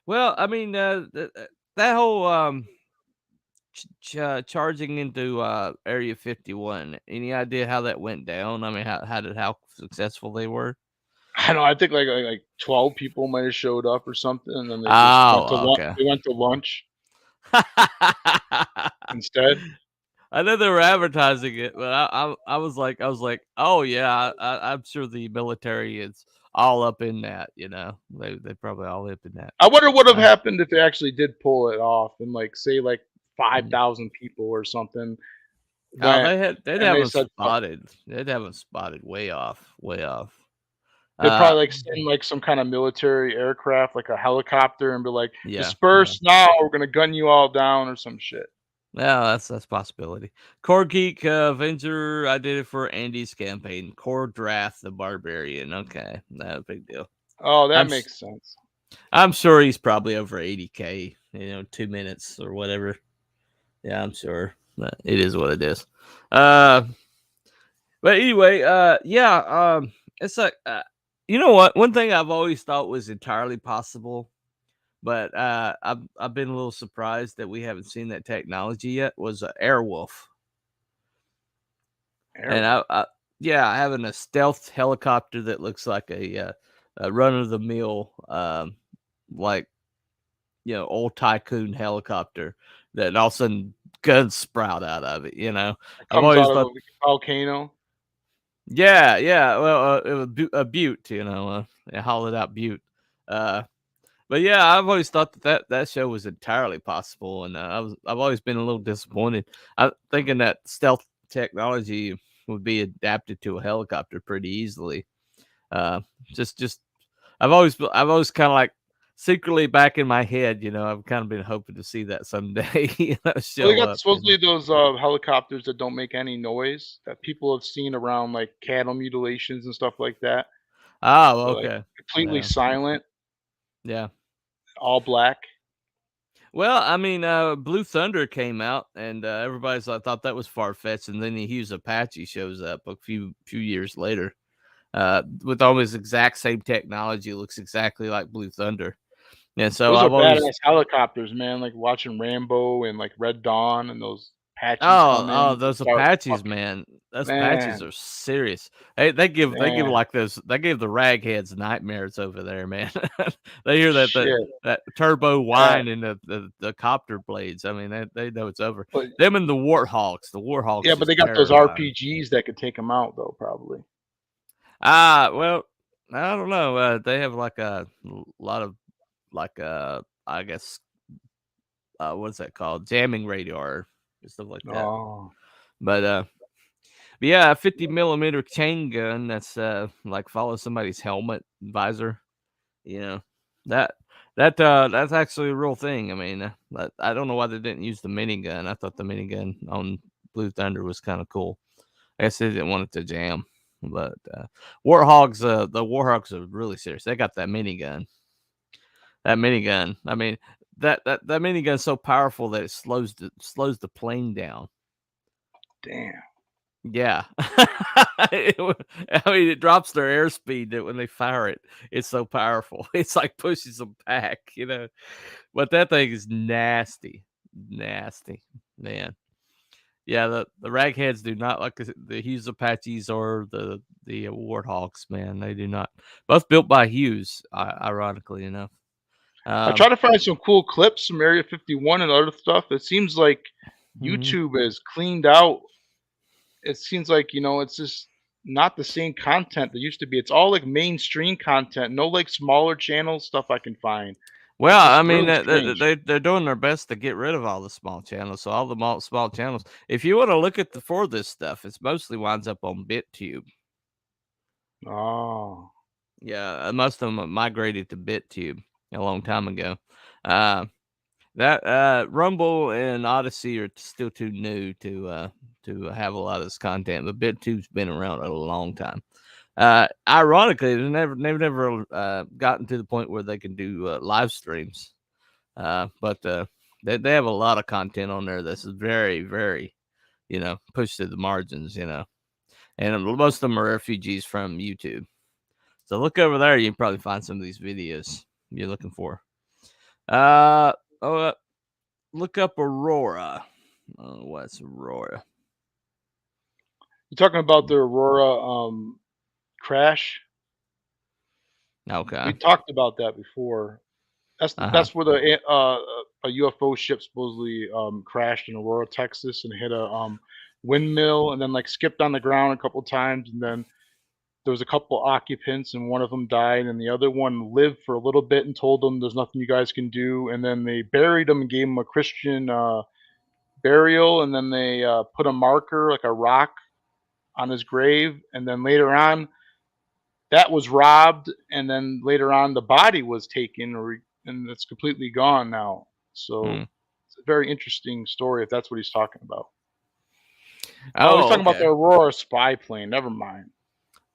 Well, I mean, that whole charging into Area 51. Any idea how that went down? I mean, how successful they were? I don't know. I think like 12 people might have showed up or something, and then they just went to Oh, lunch. okay. They went to lunch instead. I know they were advertising it, but I was like, oh yeah, I'm sure the military is all up in that. They probably all up in that. I wonder what would have Uh, happened if they actually did pull it off, and like say like mm. 5,000 people or something Oh, went, they'd and have they them said spotted. They'd have them spotted way off, way off. they'd Uh, probably like send like some kind of military aircraft, like a helicopter, and be like, yeah. "Disperse now! We're gonna gun you all down" or some shit. Yeah, that's a possibility. Core Geek Avenger, I did it for Andy's campaign. Core Draft the Barbarian. Okay, not a big deal. Oh, that I'm makes sense. I'm sure he's probably over 80K. 2 minutes or whatever. Yeah, I'm sure. But it is what it is. But anyway, yeah. It's like you know what? One thing I've always thought was entirely possible, but I've been a little surprised that we haven't seen that technology yet. Was Airwolf. And Airwolf. having a stealth helicopter that looks like a run of the mill, like old tycoon helicopter that all of a sudden guns sprout out of it. It I've comes always out of thought, a volcano. yeah. Well, it was a butte, a hollowed out butte. But yeah, I've always thought that show was entirely possible, and I've always been a little disappointed. I'm thinking that stealth technology would be adapted to a helicopter pretty easily. Uh, just I've always kind of like secretly back in my head, I've kind of been hoping to see that someday Well, they show got up. supposedly those helicopters that don't make any noise that people have seen around like cattle mutilations and stuff like that. Oh, They're like okay, completely yeah, silent, yeah. all black. Well, I mean, Blue Thunder came out, and everybody's I thought that was far fetched, and then the Hughes Apache shows up a few years later, with almost exact same technology, looks exactly like Blue Thunder, and so Those are I've always badass helicopters, man. Like watching Rambo and like Red Dawn and those Apaches come oh, in and those start Apaches, fucking man, those Apaches man, are serious. They give man, like those they give the ragheads nightmares over there, man. They hear that shit. that turbo That, whine and the copter blades. I mean, they know it's over. but Them and the Warthogs. The yeah, Warthogs but they just got those terrifying. RPGs that could take them out though, probably. Well, I don't know. They have like a lot of like I guess what's that called? Jamming radar and stuff like that. Oh, But yeah, a 50 millimeter chain gun that's like follow somebody's helmet visor. You know that's actually a real thing. I mean, I don't know why they didn't use the minigun. I thought the minigun on Blue Thunder was kind of cool. I guess they didn't want it to jam. But Warhogs, the Warhogs are really serious. They got that minigun. That minigun. I mean, that minigun's so powerful that it slows the plane down. damn. Yeah. I mean, it drops their airspeed when they fire it. It's so powerful. It's like pushes them back, you know. But that thing is nasty. Nasty, man. Yeah, the ragheads do not like the Hughes Apaches or the Warthogs, man. They do not. Both built by Hughes, ironically enough. I try to find some cool clips from Area 51 and other stuff. It seems like Mhm. YouTube is cleaned out. It seems like, it's just not the same content that used to be. It's all like mainstream content, no like smaller channel stuff I can find. Well, It's I just mean, really strange. they're doing their best to get rid of all the small channels. So all the small channels. If you want to look at for this stuff, it's mostly winds up on BitTube. Oh. Yeah, most of them migrated to BitTube a long time ago. Uh, that Rumble and Odyssey are still too new to have a lot of this content, but BitTube's been around a long time. Ironically, they've never gotten to the point where they can do live streams. But they have a lot of content on there that's very, very, pushed to the margins, and most of them are refugees from YouTube. So look over there, you can probably find some of these videos you're looking for. Uh, oh, look up Aurora. What's Aurora? You talking about the Aurora crash? Okay. We talked about that before. That's where a UFO ship supposedly crashed in Aurora, Texas, and hit a windmill, and then like skipped on the ground a couple times, and then there was a couple occupants, and one of them died, and the other one lived for a little bit and told them there's nothing you guys can do, and then they buried him and gave him a Christian burial, and then they put a marker like a rock on his grave, and then later on that was robbed, and then later on the body was taken, and it's completely gone now. So it's a very interesting story if that's what he's talking about. Oh, he's Oh, talking about the okay. Aurora spy plane. Never mind.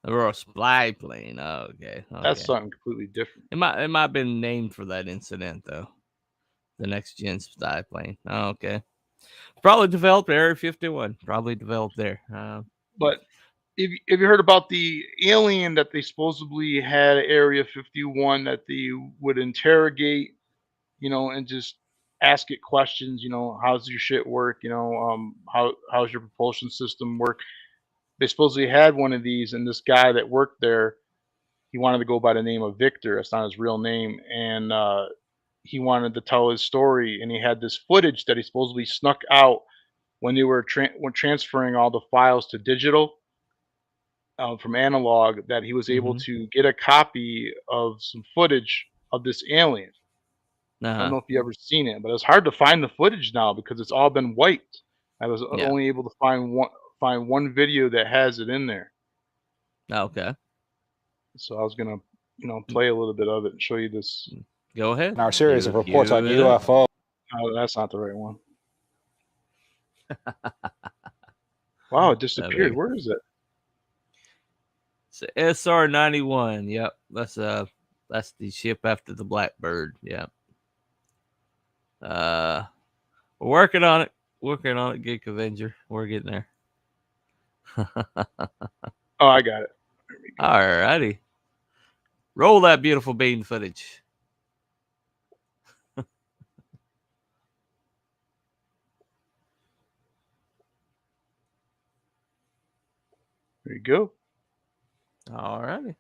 Aurora spy plane. Oh, okay. That's something completely different. It might have been named for that incident though. The next gen spy plane. Oh, okay. Probably developed Area 51. Probably developed there. But if you heard about the alien that they supposedly had at Area 51 that they would interrogate, and just ask it questions, how's your shit work, how's your propulsion system work? They supposedly had one of these, and this guy that worked there, he wanted to go by the name of Victor. It's not his real name, and he wanted to tell his story, and he had this footage that he supposedly snuck out when they were when transferring all the files to digital from analog, that he was able to get a copy of some footage of this alien. I don't know if you ever seen it, but it's hard to find the footage now because it's all been wiped. I was only able to find one video that has it in there. Okay. So I was gonna, play a little bit of it and show you this. Go ahead. In our series of reports on UFO. Oh, that's not the right one. Wow, it disappeared. Where is it? It's SR-91. Yep, that's the ship after the Blackbird. Yep. We're working on it. Working on it, Geek Avenger. We're getting there. Oh, I got it. All righty. Roll that beautiful bean footage. There you go. All righty.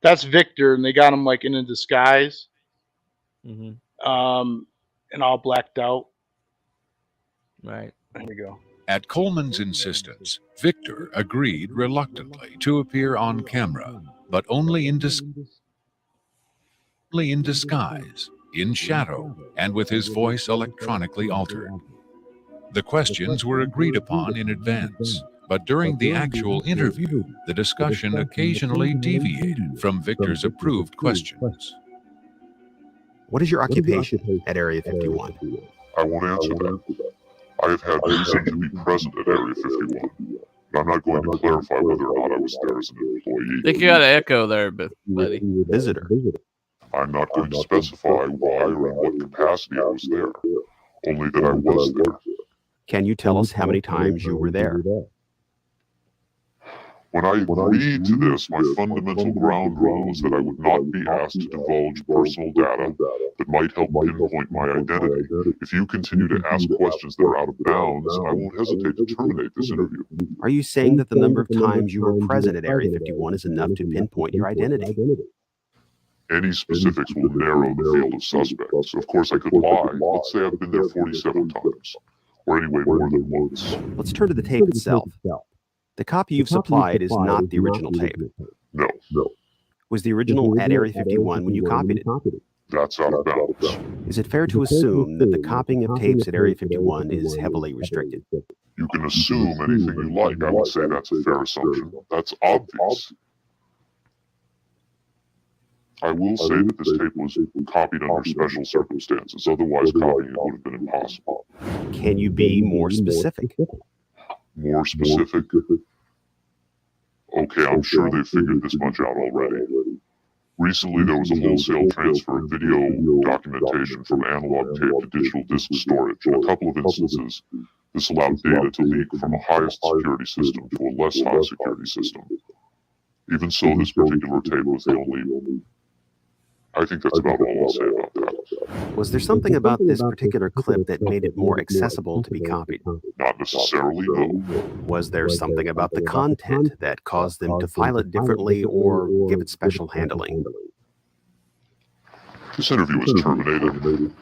That's Victor, and they got him like in a disguise. And all blacked out. Right. There we go. At Coleman's insistence, Victor agreed reluctantly to appear on camera, but only in disguise. in shadow, and with his voice electronically altered. The questions were agreed upon in advance, but during the actual interview, the discussion occasionally deviated from Victor's approved questions. What is your occupation at Area 51? I won't answer that. I have had reason to be present at Area 51, but I'm not going to clarify whether or not I was there as an employee. I think you got an echo there, buddy. Visitor. I'm not going to specify why or in what capacity I was there, only that I was there. Can you tell us how many times you were there? When I agreed to this, my fundamental ground rule was that I would not be asked to divulge personal data that might help pinpoint my identity. If you continue to ask questions that are out of bounds, I won't hesitate to terminate this interview. Are you saying that the number of times you were present at Area 51 is enough to pinpoint your identity? Any specifics will narrow the field of suspects. Of course, I could lie. Let's say I've been there 47 times, or anyway, more than once. Let's turn to the tape itself. The copy you've supplied is not the original tape. No. Was the original at Area 51 when you copied it? That's out of bounds. Is it fair to assume that the copying of tapes at Area 51 is heavily restricted? You can assume anything you like. I would say that's a fair assumption. That's obvious. I will say that this tape was copied under special circumstances. Otherwise, copying it would have been impossible. Can you be more specific? More specific? Okay, I'm sure they've figured this much out already. Recently, there was a wholesale transfer of video documentation from analog tape to digital disk storage. In a couple of instances, this allowed data to leak from a highest security system to a less high security system. Even so, this particular tape was the only... I think that's about all I'll say about that. Was there something about this particular clip that made it more accessible to be copied? Not necessarily, no. Was there something about the content that caused them to file it differently or give it special handling? This interview was terminated.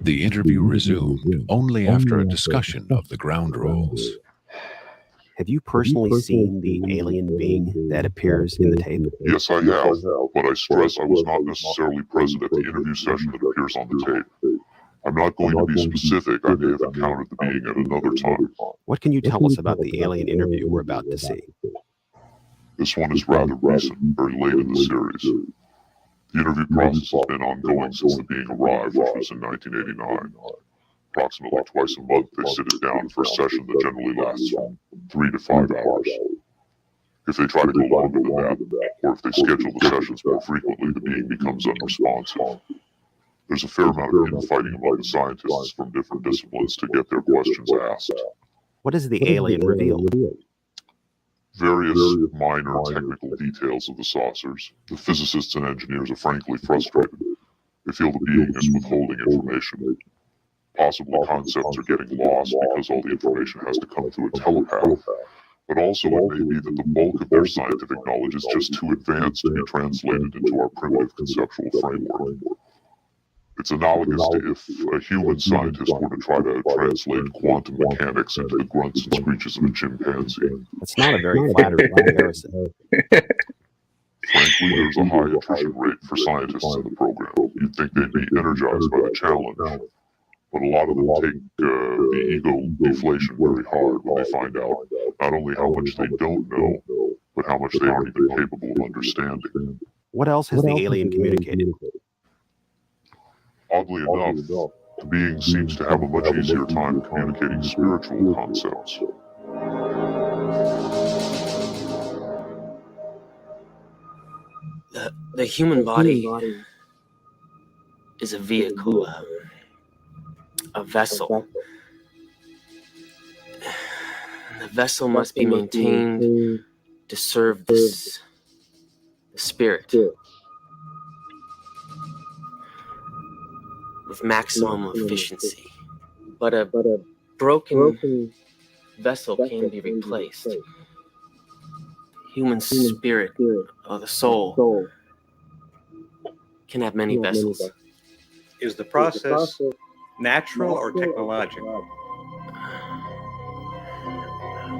The interview resumed only after a discussion of the ground rules. Have you personally seen the alien being that appears in the tape? Yes, I have, but I stress I was not necessarily present at the interview session that appears on the tape. I'm not going to be specific. I may have encountered the being at another time. What can you tell us about the alien interview we're about to see? This one is rather recent, very late in the series. The interview process has been ongoing since the being arrived, which was in 1989. Approximately twice a month, they sit it down for a session that generally lasts from 3 to 5 hours. If they try to go longer than that, or if they schedule the sessions more frequently, the being becomes unresponsive. There's a fair amount of infighting among the scientists from different disciplines to get their questions asked. What does the alien reveal? Various minor technical details of the saucers. The physicists and engineers are frankly frustrated. They feel the being is withholding information. Possibly concepts are getting lost because all the information has to come through a telepath. But also it may be that the bulk of their scientific knowledge is just too advanced to be translated into our primitive conceptual framework. It's analogous to if a human scientist were to try to translate quantum mechanics into the grunts and screeches of a chimpanzee. That's not a very flattering comparison. Frankly, there's a high attrition rate for scientists in the program. You'd think they'd be energized by the challenge. But a lot of them take the ego deflation very hard when they find out not only how much they don't know, but how much they aren't even capable of understanding. What else has the alien communicated? Oddly enough, the being seems to have a much easier time communicating spiritual concepts. The human body is a vehicle, a vessel. The vessel must be maintained to serve the spirit with maximum efficiency. But a broken vessel can be replaced. Human spirit, or the soul, can have many vessels. Is the process natural or technological?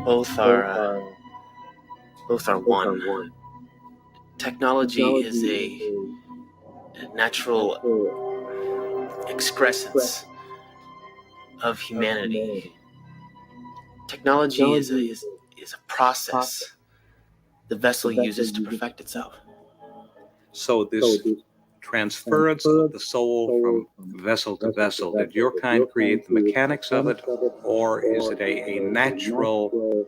Both are one. Technology is a natural excrescence of humanity. Technology is a process the vessel uses to perfect itself. So this transference of the soul from vessel to vessel, did your kind create the mechanics of it, or is it a natural?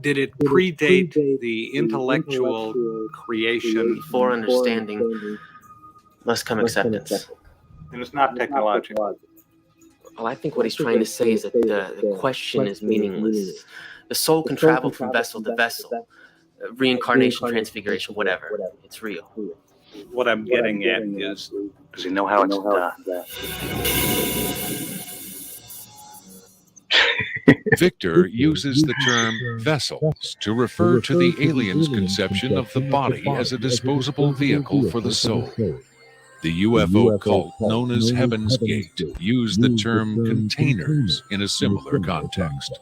Did it predate the intellectual creation? Before understanding must come acceptance. And it's not technological. Well, I think what he's trying to say is that the question is meaningless. The soul can travel from vessel to vessel. Reincarnation, transfiguration, whatever. It's real. What I'm getting at is, does he know how it's done? Victor uses the term vessels to refer to the aliens' conception of the body as a disposable vehicle for the soul. The UFO cult known as Heaven's Gate used the term containers in a similar context.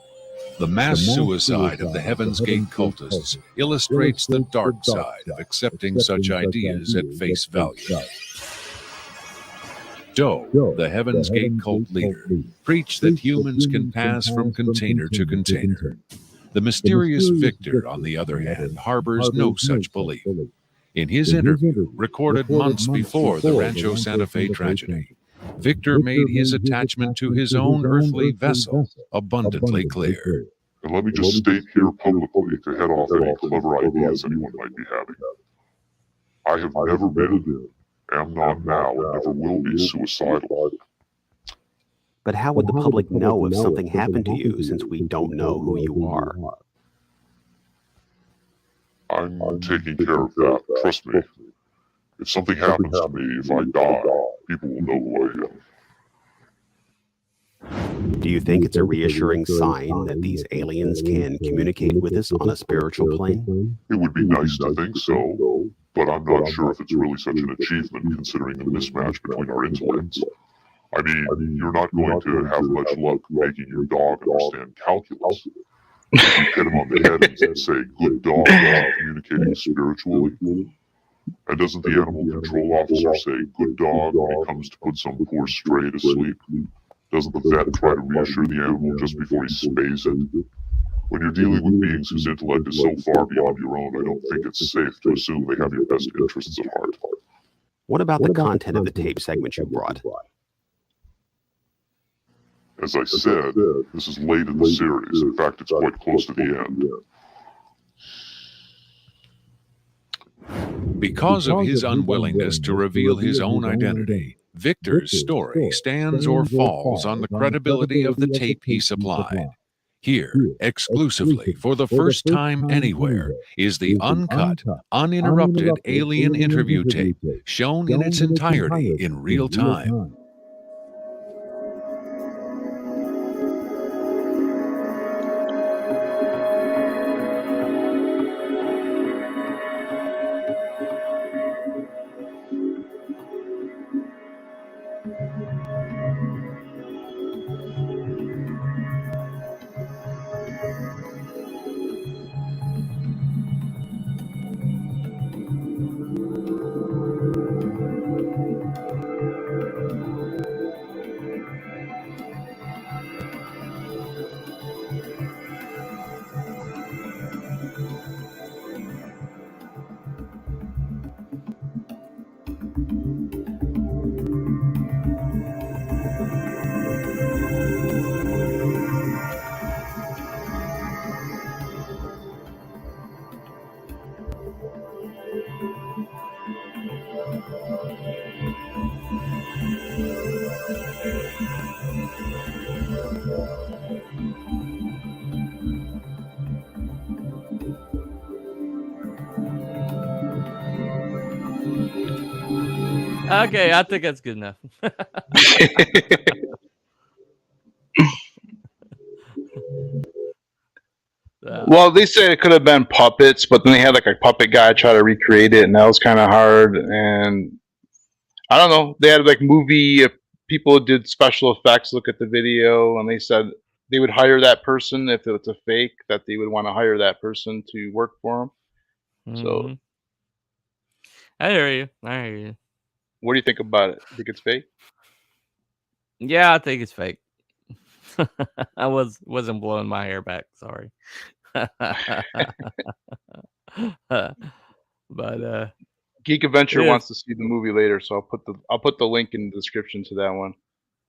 The mass suicide of the Heaven's Gate cultists illustrates the dark side of accepting such ideas at face value. Doe, the Heaven's Gate cult leader, preached that humans can pass from container to container. The mysterious Victor, on the other hand, harbors no such belief. In his interview, recorded months before the Rancho Santa Fe tragedy, Victor made his attachment to his own earthly vessel abundantly clear. And let me just state here publicly to head off any clever ideas anyone might be having. I have never been, am not now, and never will be suicidal. But how would the public know if something happened to you, since we don't know who you are? I'm taking care of that, trust me. If something happens to me, if I die, people will know who I am. Do you think it's a reassuring sign that these aliens can communicate with us on a spiritual plane? It would be nice to think so, but I'm not sure if it's really such an achievement considering the mismatch between our intellects. I mean, you're not going to have much luck making your dog understand calculus. If you hit him on the head and say, good dog, communicating spiritually. And doesn't the animal control officer say, good dog, when he comes to put some poor stray to sleep? Doesn't the vet try to reassure the animal just before he spays it? When you're dealing with beings whose intellect is so far beyond your own, I don't think it's safe to assume they have your best interests at heart. What about the content of the tape segment you brought? As I said, this is late in the series. In fact, it's quite close to the end. Because of his unwillingness to reveal his own identity, Victor's story stands or falls on the credibility of the tape he supplied. Here, exclusively, for the first time anywhere, is the uncut, uninterrupted alien interview tape, shown in its entirety in real time. Okay, I think that's good enough. Well, they say it could have been puppets, but then they had like a puppet guy try to recreate it, and that was kind of hard. And I don't know. They had like movie people did special effects. Look at the video, and they said they would hire that person if it's a fake. That they would want to hire that person to work for them. Mm-hmm. So I hear you. What do you think about it? You think it's fake? Yeah, I think it's fake. I wasn't blowing my hair back. Sorry. But Geek Adventure yeah. wants to see the movie later, so I'll put the link in the description to that one.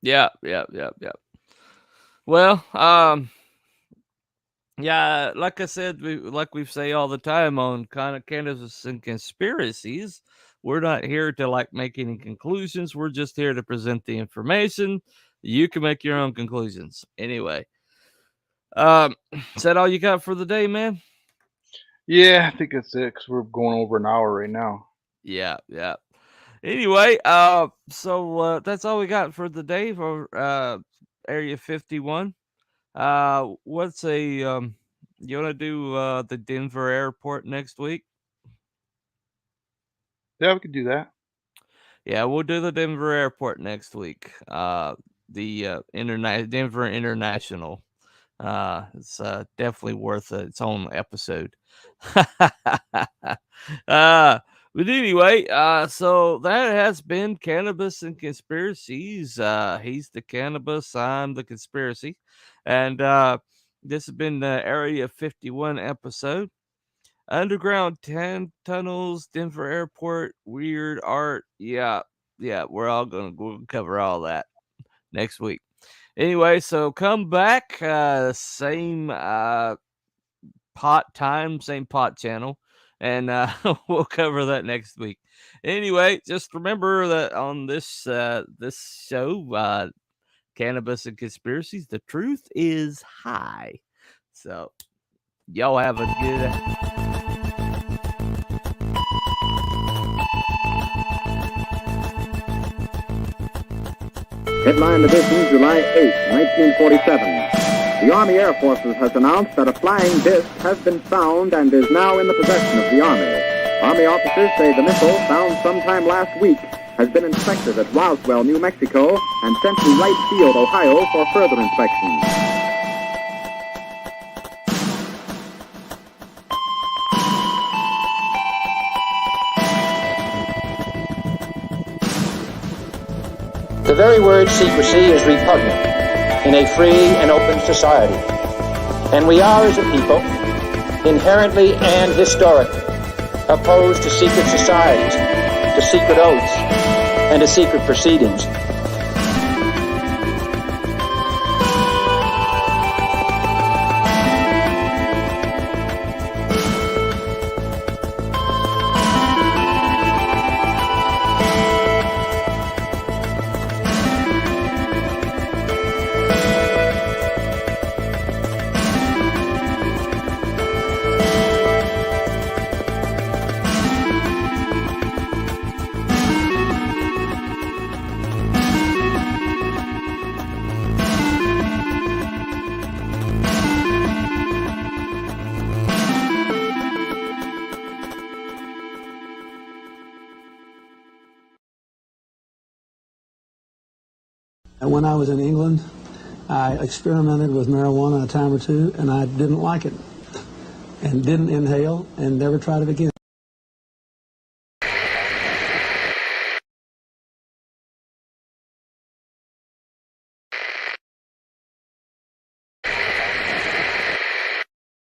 Yeah. Well, yeah, like I said, we say all the time on kind of Cannabis and Conspiracies, we're not here to like make any conclusions. We're just here to present the information. You can make your own conclusions. Anyway, is that all you got for the day, man? Yeah, I think that's it, because we're going over an hour right now. Yeah. Anyway, so that's all we got for the day for Area 51. What's you want to do the Denver airport next week? Yeah, we could do that. Yeah, we'll do the Denver airport next week. The Denver International. It's definitely worth its own episode. But anyway, so that has been Cannabis and Conspiracies. He's the cannabis, I'm the conspiracy. And this has been the Area 51 episode. Underground 10 tunnels, Denver Airport, weird art. Yeah, we're all we'll cover all that next week. Anyway, so come back, same pot time, same pot channel, and we'll cover that next week. Anyway, just remember that on this this show, Cannabis and Conspiracies, the truth is high. So y'all have a good Headline Division, July 8, 1947. The Army Air Forces has announced that a flying disc has been found and is now in the possession of the Army. Army officers say the missile, found sometime last week, has been inspected at Roswell, New Mexico, and sent to Wright Field, Ohio, for further inspection. The very word secrecy is repugnant in a free and open society. And we are, as a people, inherently and historically opposed to secret societies, to secret oaths, and to secret proceedings. When I was in England, I experimented with marijuana a time or two, and I didn't like it, and didn't inhale, and never tried it again.